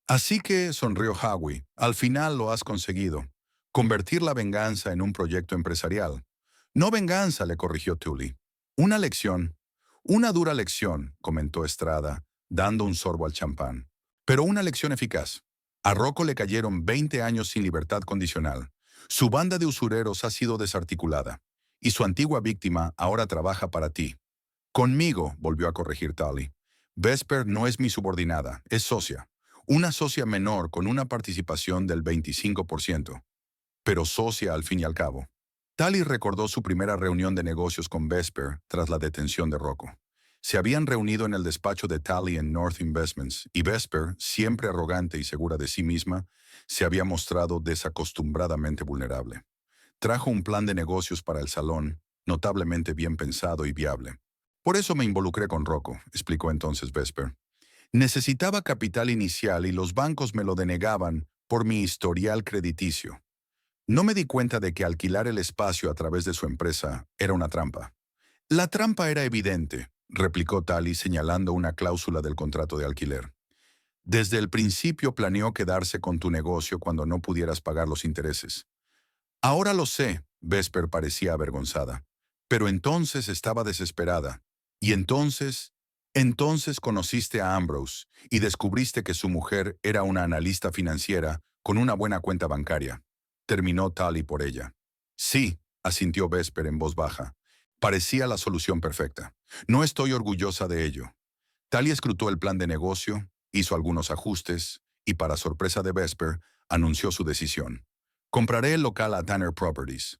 «Así que», sonrió Howie, «al final lo has conseguido. Convertir la venganza en un proyecto empresarial». «No venganza», le corrigió Tully. «Una lección». «Una dura lección», comentó Estrada, dando un sorbo al champán. «Pero una lección eficaz». A Rocco le cayeron 20 años sin libertad condicional. Su banda de usureros ha sido desarticulada. Y su antigua víctima ahora trabaja para ti. «Conmigo», volvió a corregir Tully. «Vesper no es mi subordinada, es socia. Una socia menor con una participación del 25%. Pero socia al fin y al cabo». Tully recordó su primera reunión de negocios con Vesper tras la detención de Rocco. Se habían reunido en el despacho de Tully en North Investments y Vesper, siempre arrogante y segura de sí misma, se había mostrado desacostumbradamente vulnerable. Trajo un plan de negocios para el salón, notablemente bien pensado y viable. «Por eso me involucré con Rocco», explicó entonces Vesper. «Necesitaba capital inicial y los bancos me lo denegaban por mi historial crediticio. No me di cuenta de que alquilar el espacio a través de su empresa era una trampa. La trampa era evidente, replicó Tali señalando una cláusula del contrato de alquiler. Desde el principio planeó quedarse con tu negocio cuando no pudieras pagar los intereses. Ahora lo sé, Vesper parecía avergonzada. Pero entonces estaba desesperada. Y entonces conociste a Ambrose y descubriste que su mujer era una analista financiera con una buena cuenta bancaria. Terminó Tali por ella. Sí, asintió Vesper en voz baja. Parecía la solución perfecta. No estoy orgullosa de ello. Tali escrutó el plan de negocio, hizo algunos ajustes y, para sorpresa de Vesper, anunció su decisión. Compraré el local a Tanner Properties.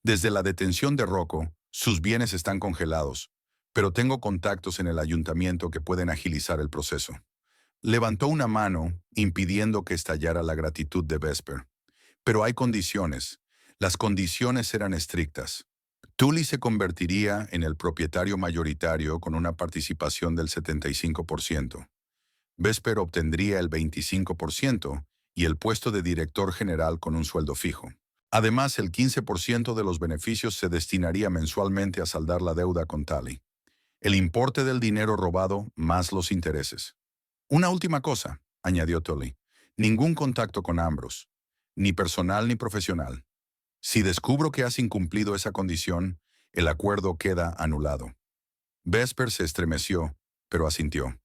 Desde la detención de Rocco, sus bienes están congelados, pero tengo contactos en el ayuntamiento que pueden agilizar el proceso. Levantó una mano, impidiendo que estallara la gratitud de Vesper. Pero hay condiciones. Las condiciones eran estrictas. Tully se convertiría en el propietario mayoritario con una participación del 75%. Vesper obtendría el 25% y el puesto de director general con un sueldo fijo. Además, el 15% de los beneficios se destinaría mensualmente a saldar la deuda con Tali. El importe del dinero robado más los intereses. Una última cosa, añadió Tully. Ningún contacto con Ambrose, ni personal ni profesional. Si descubro que has incumplido esa condición, el acuerdo queda anulado. Vesper se estremeció, pero asintió.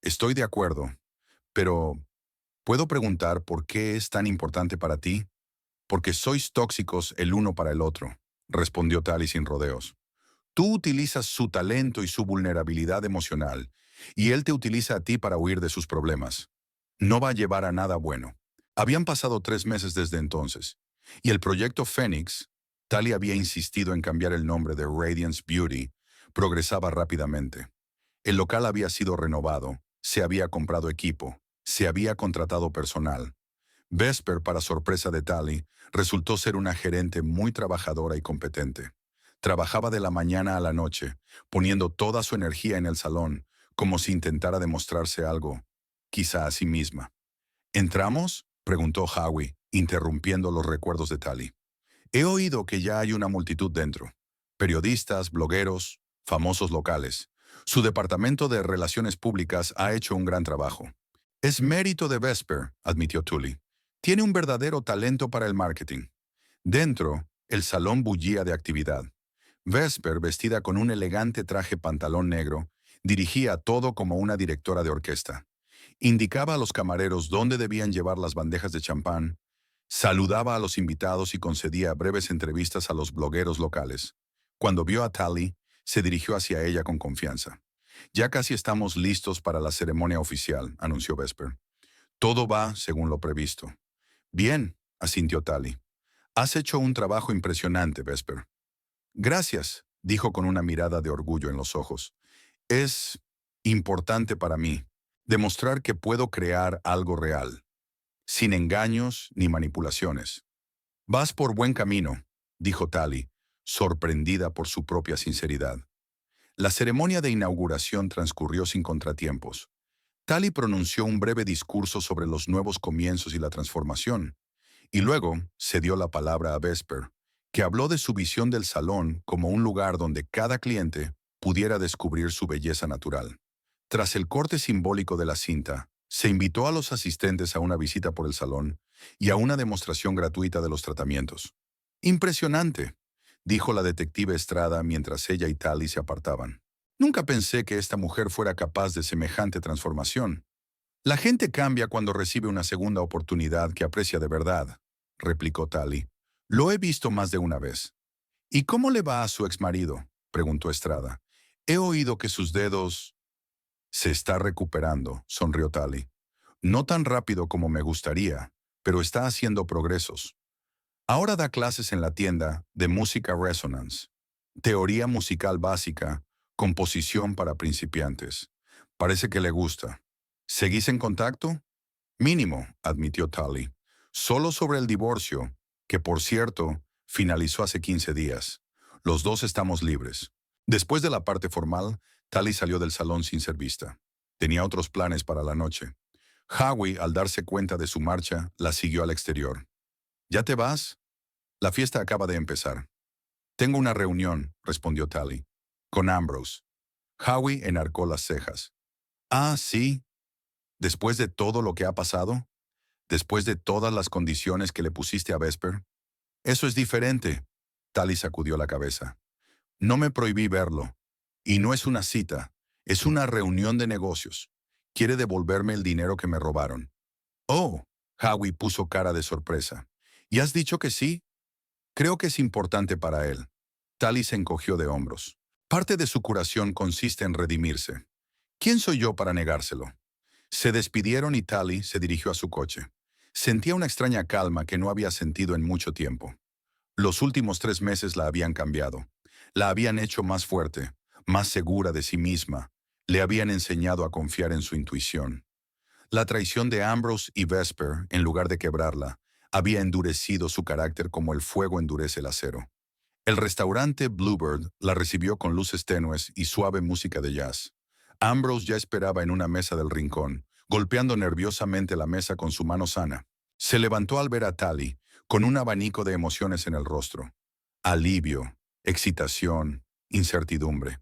Estoy de acuerdo, pero ¿puedo preguntar por qué es tan importante para ti? Porque sois tóxicos el uno para el otro, respondió Tali sin rodeos. Tú utilizas su talento y su vulnerabilidad emocional, y él te utiliza a ti para huir de sus problemas. No va a llevar a nada bueno. Habían pasado 3 meses desde entonces, y el proyecto Phoenix, Tali había insistido en cambiar el nombre de Radiance Beauty, progresaba rápidamente. El local había sido renovado, se había comprado equipo, se había contratado personal. Vesper, para sorpresa de Tali, resultó ser una gerente muy trabajadora y competente. Trabajaba de la mañana a la noche, poniendo toda su energía en el salón, como si intentara demostrarse algo, quizá a sí misma. ¿Entramos?, preguntó Howie, interrumpiendo los recuerdos de Tali. He oído que ya hay una multitud dentro. Periodistas, blogueros, famosos locales. Su departamento de relaciones públicas ha hecho un gran trabajo. Es mérito de Vesper, admitió Tully. Tiene un verdadero talento para el marketing. Dentro, el salón bullía de actividad. Vesper, vestida con un elegante traje pantalón negro, dirigía todo como una directora de orquesta. Indicaba a los camareros dónde debían llevar las bandejas de champán, saludaba a los invitados y concedía breves entrevistas a los blogueros locales. Cuando vio a Tali, se dirigió hacia ella con confianza. Ya casi estamos listos para la ceremonia oficial, anunció Vesper. Todo va según lo previsto. Bien, asintió Tali. Has hecho un trabajo impresionante, Vesper. Gracias, dijo con una mirada de orgullo en los ojos. Es importante para mí demostrar que puedo crear algo real, sin engaños ni manipulaciones. Vas por buen camino, dijo Tali, sorprendida por su propia sinceridad. La ceremonia de inauguración transcurrió sin contratiempos. Tali pronunció un breve discurso sobre los nuevos comienzos y la transformación, y luego se dio la palabra a Vesper, que habló de su visión del salón como un lugar donde cada cliente pudiera descubrir su belleza natural. Tras el corte simbólico de la cinta, se invitó a los asistentes a una visita por el salón y a una demostración gratuita de los tratamientos. Impresionante, dijo la detective Estrada mientras ella y Tali se apartaban. Nunca pensé que esta mujer fuera capaz de semejante transformación. La gente cambia cuando recibe una segunda oportunidad que aprecia de verdad, replicó Tali. Lo he visto más de una vez. ¿Y cómo le va a su exmarido?, preguntó Estrada. He oído que sus dedos... Se está recuperando, sonrió Tali. No tan rápido como me gustaría, pero está haciendo progresos. Ahora da clases en la tienda de música Resonance, teoría musical básica, composición para principiantes. Parece que le gusta. ¿Seguís en contacto? Mínimo, admitió Tali. Solo sobre el divorcio, que por cierto, finalizó hace 15 días. Los dos estamos libres. Después de la parte formal, Tali salió del salón sin ser vista. Tenía otros planes para la noche. Howie, al darse cuenta de su marcha, la siguió al exterior. ¿Ya te vas? La fiesta acaba de empezar. Tengo una reunión, respondió Tally, con Ambrose. Howie enarcó las cejas. Ah, sí. ¿Después de todo lo que ha pasado? ¿Después de todas las condiciones que le pusiste a Vesper? Eso es diferente. Tally sacudió la cabeza. No me prohibí verlo. Y no es una cita, es una reunión de negocios. Quiere devolverme el dinero que me robaron. Oh, Howie puso cara de sorpresa. ¿Y has dicho que sí? Creo que es importante para él. Tally se encogió de hombros. Parte de su curación consiste en redimirse. ¿Quién soy yo para negárselo? Se despidieron y Tally se dirigió a su coche. Sentía una extraña calma que no había sentido en mucho tiempo. Los últimos 3 meses la habían cambiado. La habían hecho más fuerte, más segura de sí misma. Le habían enseñado a confiar en su intuición. La traición de Ambrose y Vesper, en lugar de quebrarla, había endurecido su carácter como el fuego endurece el acero. El restaurante Bluebird la recibió con luces tenues y suave música de jazz. Ambrose ya esperaba en una mesa del rincón, golpeando nerviosamente la mesa con su mano sana. Se levantó al ver a Tally, con un abanico de emociones en el rostro. Alivio, excitación, incertidumbre.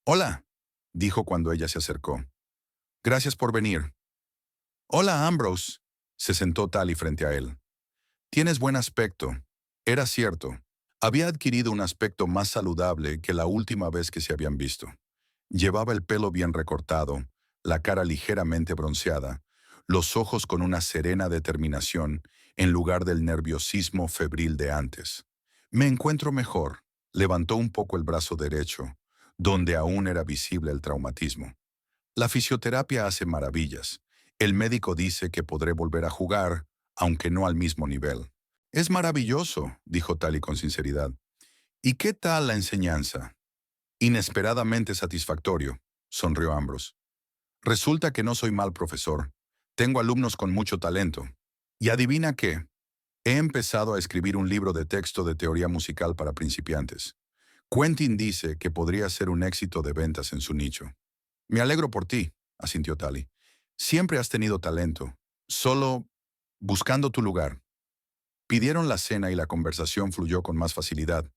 «Hola», dijo cuando ella se acercó. «Gracias por venir». «Hola, Ambrose», se sentó Tally frente a él. «Tienes buen aspecto». Era cierto. Había adquirido un aspecto más saludable que la última vez que se habían visto. Llevaba el pelo bien recortado, la cara ligeramente bronceada, los ojos con una serena determinación en lugar del nerviosismo febril de antes. «Me encuentro mejor», levantó un poco el brazo derecho, donde aún era visible el traumatismo. «La fisioterapia hace maravillas. El médico dice que podré volver a jugar, aunque no al mismo nivel». «Es maravilloso», dijo Tally con sinceridad. «¿Y qué tal la enseñanza?» «Inesperadamente satisfactorio», sonrió Ambrose. «Resulta que no soy mal profesor. Tengo alumnos con mucho talento. Y adivina qué, he empezado a escribir un libro de texto de teoría musical para principiantes. Quentin dice que podría ser un éxito de ventas en su nicho». «Me alegro por ti», asintió Tally. «Siempre has tenido talento, solo buscando tu lugar». Pidieron la cena y la conversación fluyó con más facilidad.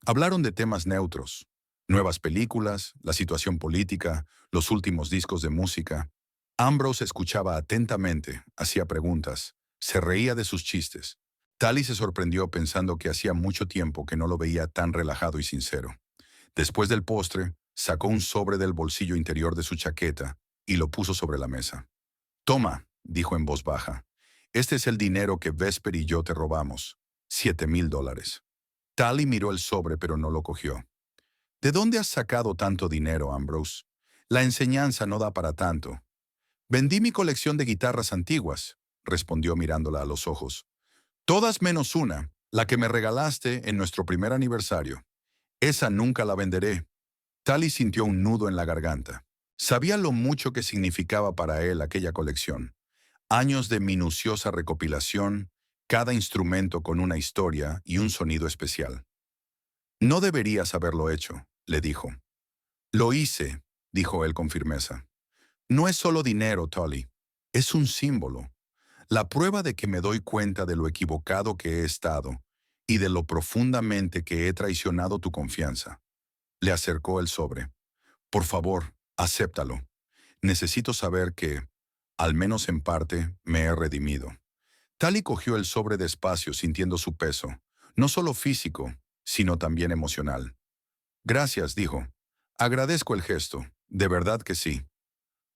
Hablaron de temas neutros, nuevas películas, la situación política, los últimos discos de música. Ambrose escuchaba atentamente, hacía preguntas, se reía de sus chistes. Tally se sorprendió pensando que hacía mucho tiempo que no lo veía tan relajado y sincero. Después del postre, sacó un sobre del bolsillo interior de su chaqueta y lo puso sobre la mesa. «Toma», dijo en voz baja. «Este es el dinero que Vesper y yo te robamos. $7,000». Tally miró el sobre pero no lo cogió. «¿De dónde has sacado tanto dinero, Ambrose? La enseñanza no da para tanto». «Vendí mi colección de guitarras antiguas», respondió mirándola a los ojos. «Todas menos una, la que me regalaste en nuestro primer aniversario. Esa nunca la venderé». Tally sintió un nudo en la garganta. Sabía lo mucho que significaba para él aquella colección. Años de minuciosa recopilación, cada instrumento con una historia y un sonido especial. «No deberías haberlo hecho», le dijo. «Lo hice», dijo él con firmeza. «No es solo dinero, Tally. Es un símbolo. La prueba de que me doy cuenta de lo equivocado que he estado y de lo profundamente que he traicionado tu confianza». Le acercó el sobre. «Por favor, acéptalo. Necesito saber que, al menos en parte, me he redimido». Tally cogió el sobre despacio sintiendo su peso, no solo físico, sino también emocional. «Gracias», dijo. «Agradezco el gesto, de verdad que sí».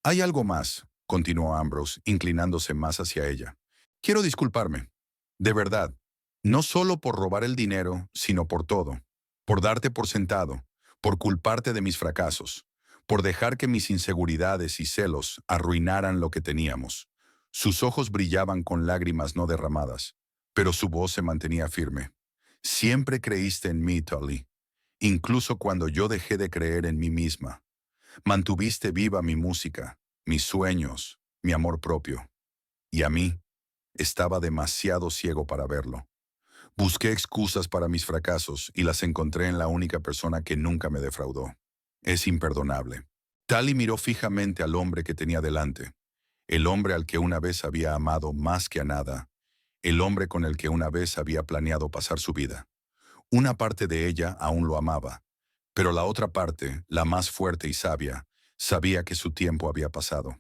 «Hay algo más», continuó Ambrose, inclinándose más hacia ella. «Quiero disculparme. De verdad. No solo por robar el dinero, sino por todo. Por darte por sentado, por culparte de mis fracasos, por dejar que mis inseguridades y celos arruinaran lo que teníamos». Sus ojos brillaban con lágrimas no derramadas, pero su voz se mantenía firme. «Siempre creíste en mí, Tally, incluso cuando yo dejé de creer en mí misma. Mantuviste viva mi música, mis sueños, mi amor propio. Y a mí, estaba demasiado ciego para verlo. Busqué excusas para mis fracasos y las encontré en la única persona que nunca me defraudó. Es imperdonable». Tally miró fijamente al hombre que tenía delante, el hombre al que una vez había amado más que a nada, el hombre con el que una vez había planeado pasar su vida. Una parte de ella aún lo amaba, pero la otra parte, la más fuerte y sabia, sabía que su tiempo había pasado.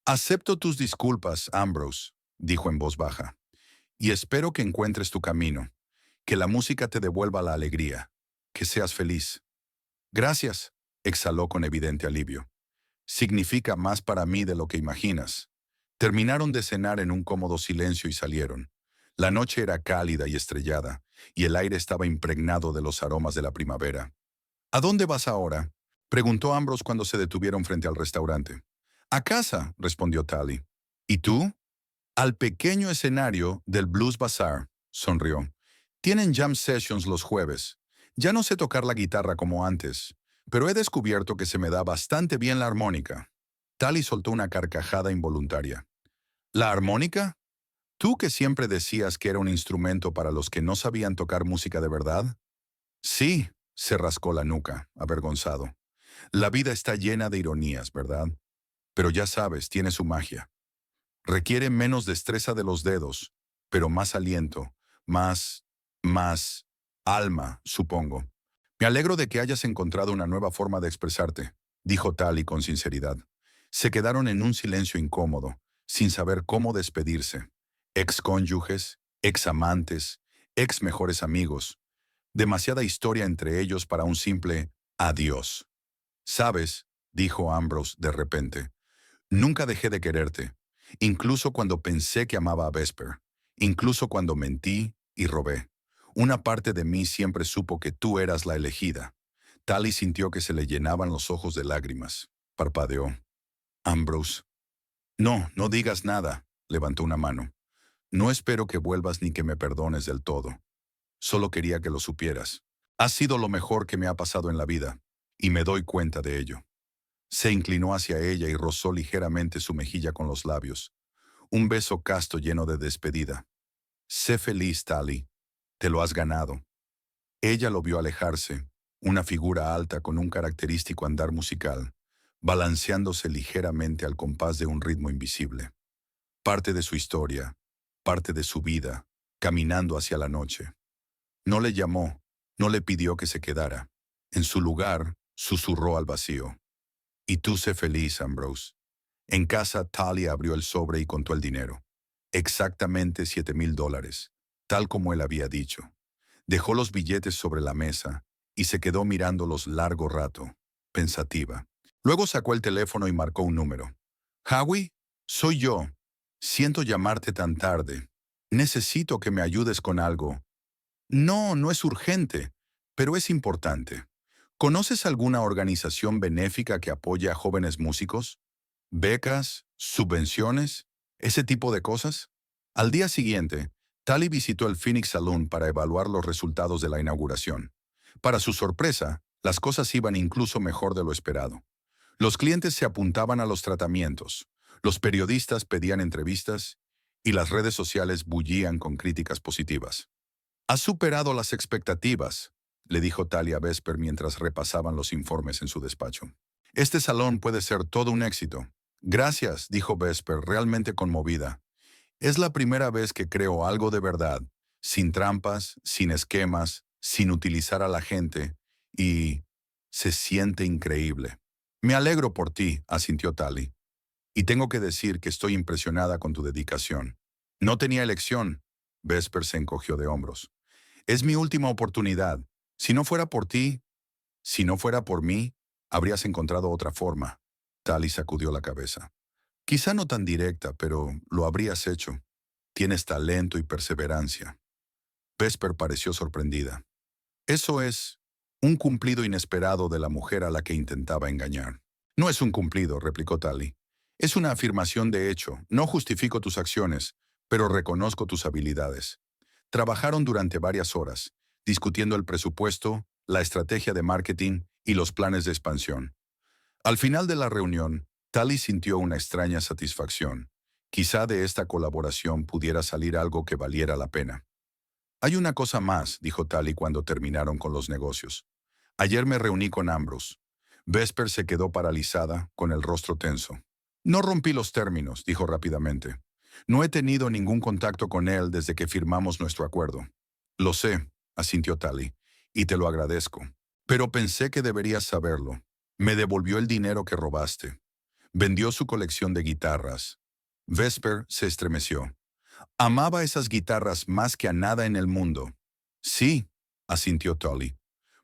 «Acepto tus disculpas, Ambrose», dijo en voz baja, «y espero que encuentres tu camino, que la música te devuelva la alegría, que seas feliz». «Gracias», exhaló con evidente alivio. «Significa más para mí de lo que imaginas». Terminaron de cenar en un cómodo silencio y salieron. La noche era cálida y estrellada, y el aire estaba impregnado de los aromas de la primavera. «¿A dónde vas ahora?», preguntó Ambrose cuando se detuvieron frente al restaurante. «A casa», respondió Tally. «¿Y tú?» «Al pequeño escenario del Blues Bazaar», sonrió. «Tienen jam sessions los jueves. Ya no sé tocar la guitarra como antes, pero he descubierto que se me da bastante bien la armónica». Tally soltó una carcajada involuntaria. «¿La armónica? ¿Tú que siempre decías que era un instrumento para los que no sabían tocar música de verdad?» «Sí», se rascó la nuca, avergonzado. «La vida está llena de ironías, ¿verdad? Pero ya sabes, tiene su magia. Requiere menos destreza de los dedos, pero más aliento, más alma, supongo. Me alegro de que hayas encontrado una nueva forma de expresarte», dijo Tally con sinceridad. Se quedaron en un silencio incómodo, sin saber cómo despedirse. Ex cónyuges, ex amantes, ex mejores amigos. Demasiada historia entre ellos para un simple adiós. «Sabes», dijo Ambrose de repente, «nunca dejé de quererte, incluso cuando pensé que amaba a Vesper, incluso cuando mentí y robé. Una parte de mí siempre supo que tú eras la elegida». Tally sintió que se le llenaban los ojos de lágrimas. Parpadeó. «Ambrose». «No, no digas nada», levantó una mano. «No espero que vuelvas ni que me perdones del todo. Solo quería que lo supieras. Has sido lo mejor que me ha pasado en la vida, y me doy cuenta de ello». Se inclinó hacia ella y rozó ligeramente su mejilla con los labios. Un beso casto lleno de despedida. «Sé feliz, Tally. Te lo has ganado». Ella lo vio alejarse, una figura alta con un característico andar musical, balanceándose ligeramente al compás de un ritmo invisible. Parte de su historia, parte de su vida, caminando hacia la noche. No le llamó, no le pidió que se quedara. En su lugar, susurró al vacío. «Y tú sé feliz, Ambrose». En casa, Tally abrió el sobre y contó el dinero. Exactamente $7,000, tal como él había dicho. Dejó los billetes sobre la mesa y se quedó mirándolos largo rato, pensativa. Luego sacó el teléfono y marcó un número. «Howie, soy yo. Siento llamarte tan tarde. Necesito que me ayudes con algo». «No, no es urgente, pero es importante. ¿Conoces alguna organización benéfica que apoya a jóvenes músicos? ¿Becas? ¿Subvenciones? ¿Ese tipo de cosas?». Al día siguiente, Tally visitó el Phoenix Saloon para evaluar los resultados de la inauguración. Para su sorpresa, las cosas iban incluso mejor de lo esperado. Los clientes se apuntaban a los tratamientos, los periodistas pedían entrevistas y las redes sociales bullían con críticas positivas. «Has superado las expectativas», le dijo Tally a Vesper mientras repasaban los informes en su despacho. «Este salón puede ser todo un éxito». «Gracias», dijo Vesper, realmente conmovida. «Es la primera vez que creo algo de verdad, sin trampas, sin esquemas, sin utilizar a la gente, y se siente increíble». «Me alegro por ti», asintió Tally. «Y tengo que decir que estoy impresionada con tu dedicación». «No tenía elección», Vesper se encogió de hombros. «Es mi última oportunidad. Si no fuera por ti, si no fuera por mí, habrías encontrado otra forma». Tally sacudió la cabeza. «Quizá no tan directa, pero lo habrías hecho. Tienes talento y perseverancia». Vesper pareció sorprendida. «Eso es un cumplido inesperado de la mujer a la que intentaba engañar». «No es un cumplido», replicó Tally. «Es una afirmación de hecho. No justifico tus acciones, pero reconozco tus habilidades». Trabajaron durante varias horas, discutiendo el presupuesto, la estrategia de marketing y los planes de expansión. Al final de la reunión, Tally sintió una extraña satisfacción. Quizá de esta colaboración pudiera salir algo que valiera la pena. «Hay una cosa más», dijo Tally cuando terminaron con los negocios. «Ayer me reuní con Ambrose». Vesper se quedó paralizada, con el rostro tenso. «No rompí los términos», dijo rápidamente. No he tenido ningún contacto con él desde que firmamos nuestro acuerdo. Lo sé, asintió Tally, y te lo agradezco. Pero pensé que deberías saberlo. Me devolvió el dinero que robaste. Vendió su colección de guitarras. Vesper se estremeció. Amaba esas guitarras más que a nada en el mundo. Sí, asintió Tolly.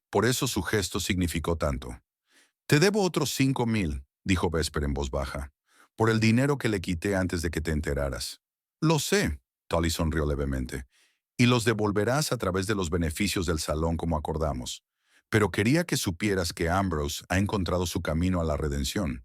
Por eso su gesto significó tanto. Te debo otros 5,000, dijo Vesper en voz baja, por el dinero que le quité antes de que te enteraras. Lo sé, Tolly sonrió levemente, y los devolverás a través de los beneficios del salón como acordamos. Pero quería que supieras que Ambrose ha encontrado su camino a la redención.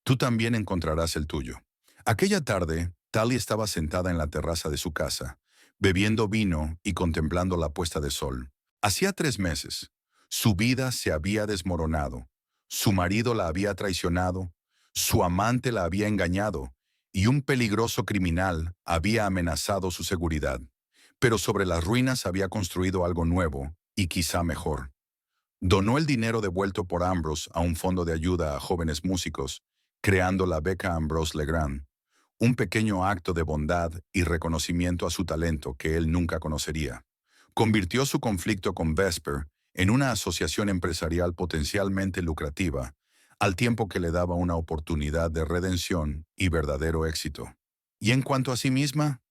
Tú también encontrarás el tuyo. Aquella tarde, Tally estaba sentada en la terraza de su casa, bebiendo vino y contemplando la puesta de sol. Hacía 3 meses. Su vida se había desmoronado. Su marido la había traicionado, su amante la había engañado y un peligroso criminal había amenazado su seguridad. Pero sobre las ruinas había construido algo nuevo y quizá mejor. Donó el dinero devuelto por Ambrose a un fondo de ayuda a jóvenes músicos, creando la beca Ambrose Legrand, un pequeño acto de bondad y reconocimiento a su talento que él nunca conocería. Convirtió su conflicto con Vesper en una asociación empresarial potencialmente lucrativa, al tiempo que le daba una oportunidad de redención y verdadero éxito. Y en cuanto a sí misma,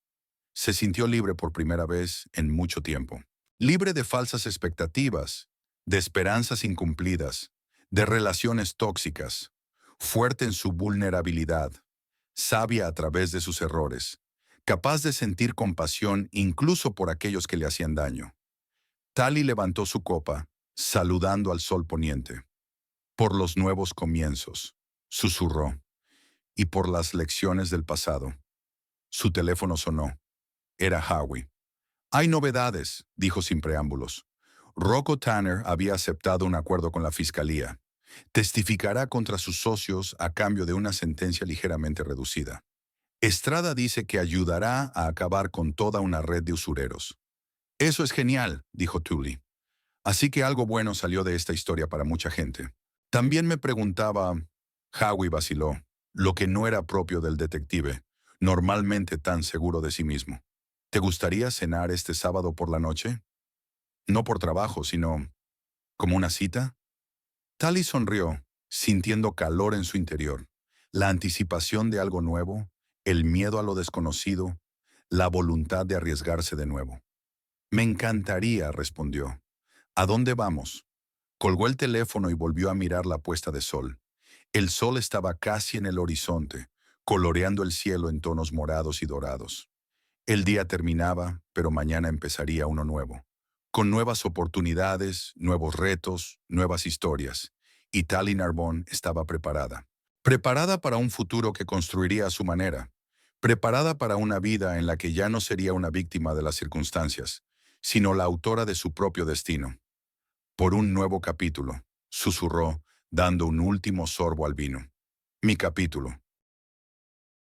se sintió libre por primera vez en mucho tiempo. Libre de falsas expectativas, de esperanzas incumplidas, de relaciones tóxicas, fuerte en su vulnerabilidad, sabia a través de sus errores, capaz de sentir compasión incluso por aquellos que le hacían daño. Tally levantó su copa, saludando al sol poniente. Por los nuevos comienzos, susurró, y por las lecciones del pasado. Su teléfono sonó. Era Howie. Hay novedades, dijo sin preámbulos. Rocco Tanner había aceptado un acuerdo con la fiscalía. Testificará contra sus socios a cambio de una sentencia ligeramente reducida. Estrada dice que ayudará a acabar con toda una red de usureros. Eso es genial, dijo Tully. Así que algo bueno salió de esta historia para mucha gente. También me preguntaba, Howie vaciló, lo que no era propio del detective, normalmente tan seguro de sí mismo. ¿Te gustaría cenar este sábado por la noche? No por trabajo, sino como una cita. Tally sonrió, sintiendo calor en su interior, la anticipación de algo nuevo, el miedo a lo desconocido, la voluntad de arriesgarse de nuevo. Me encantaría, respondió. ¿A dónde vamos? Colgó el teléfono y volvió a mirar la puesta de sol. El sol estaba casi en el horizonte, coloreando el cielo en tonos morados y dorados. El día terminaba, pero mañana empezaría uno nuevo, con nuevas oportunidades, nuevos retos, nuevas historias. Y Tally Narbonne estaba preparada. Preparada para un futuro que construiría a su manera. Preparada para una vida en la que ya no sería una víctima de las circunstancias, sino la autora de su propio destino. Por un nuevo capítulo, susurró, dando un último sorbo al vino. Mi capítulo.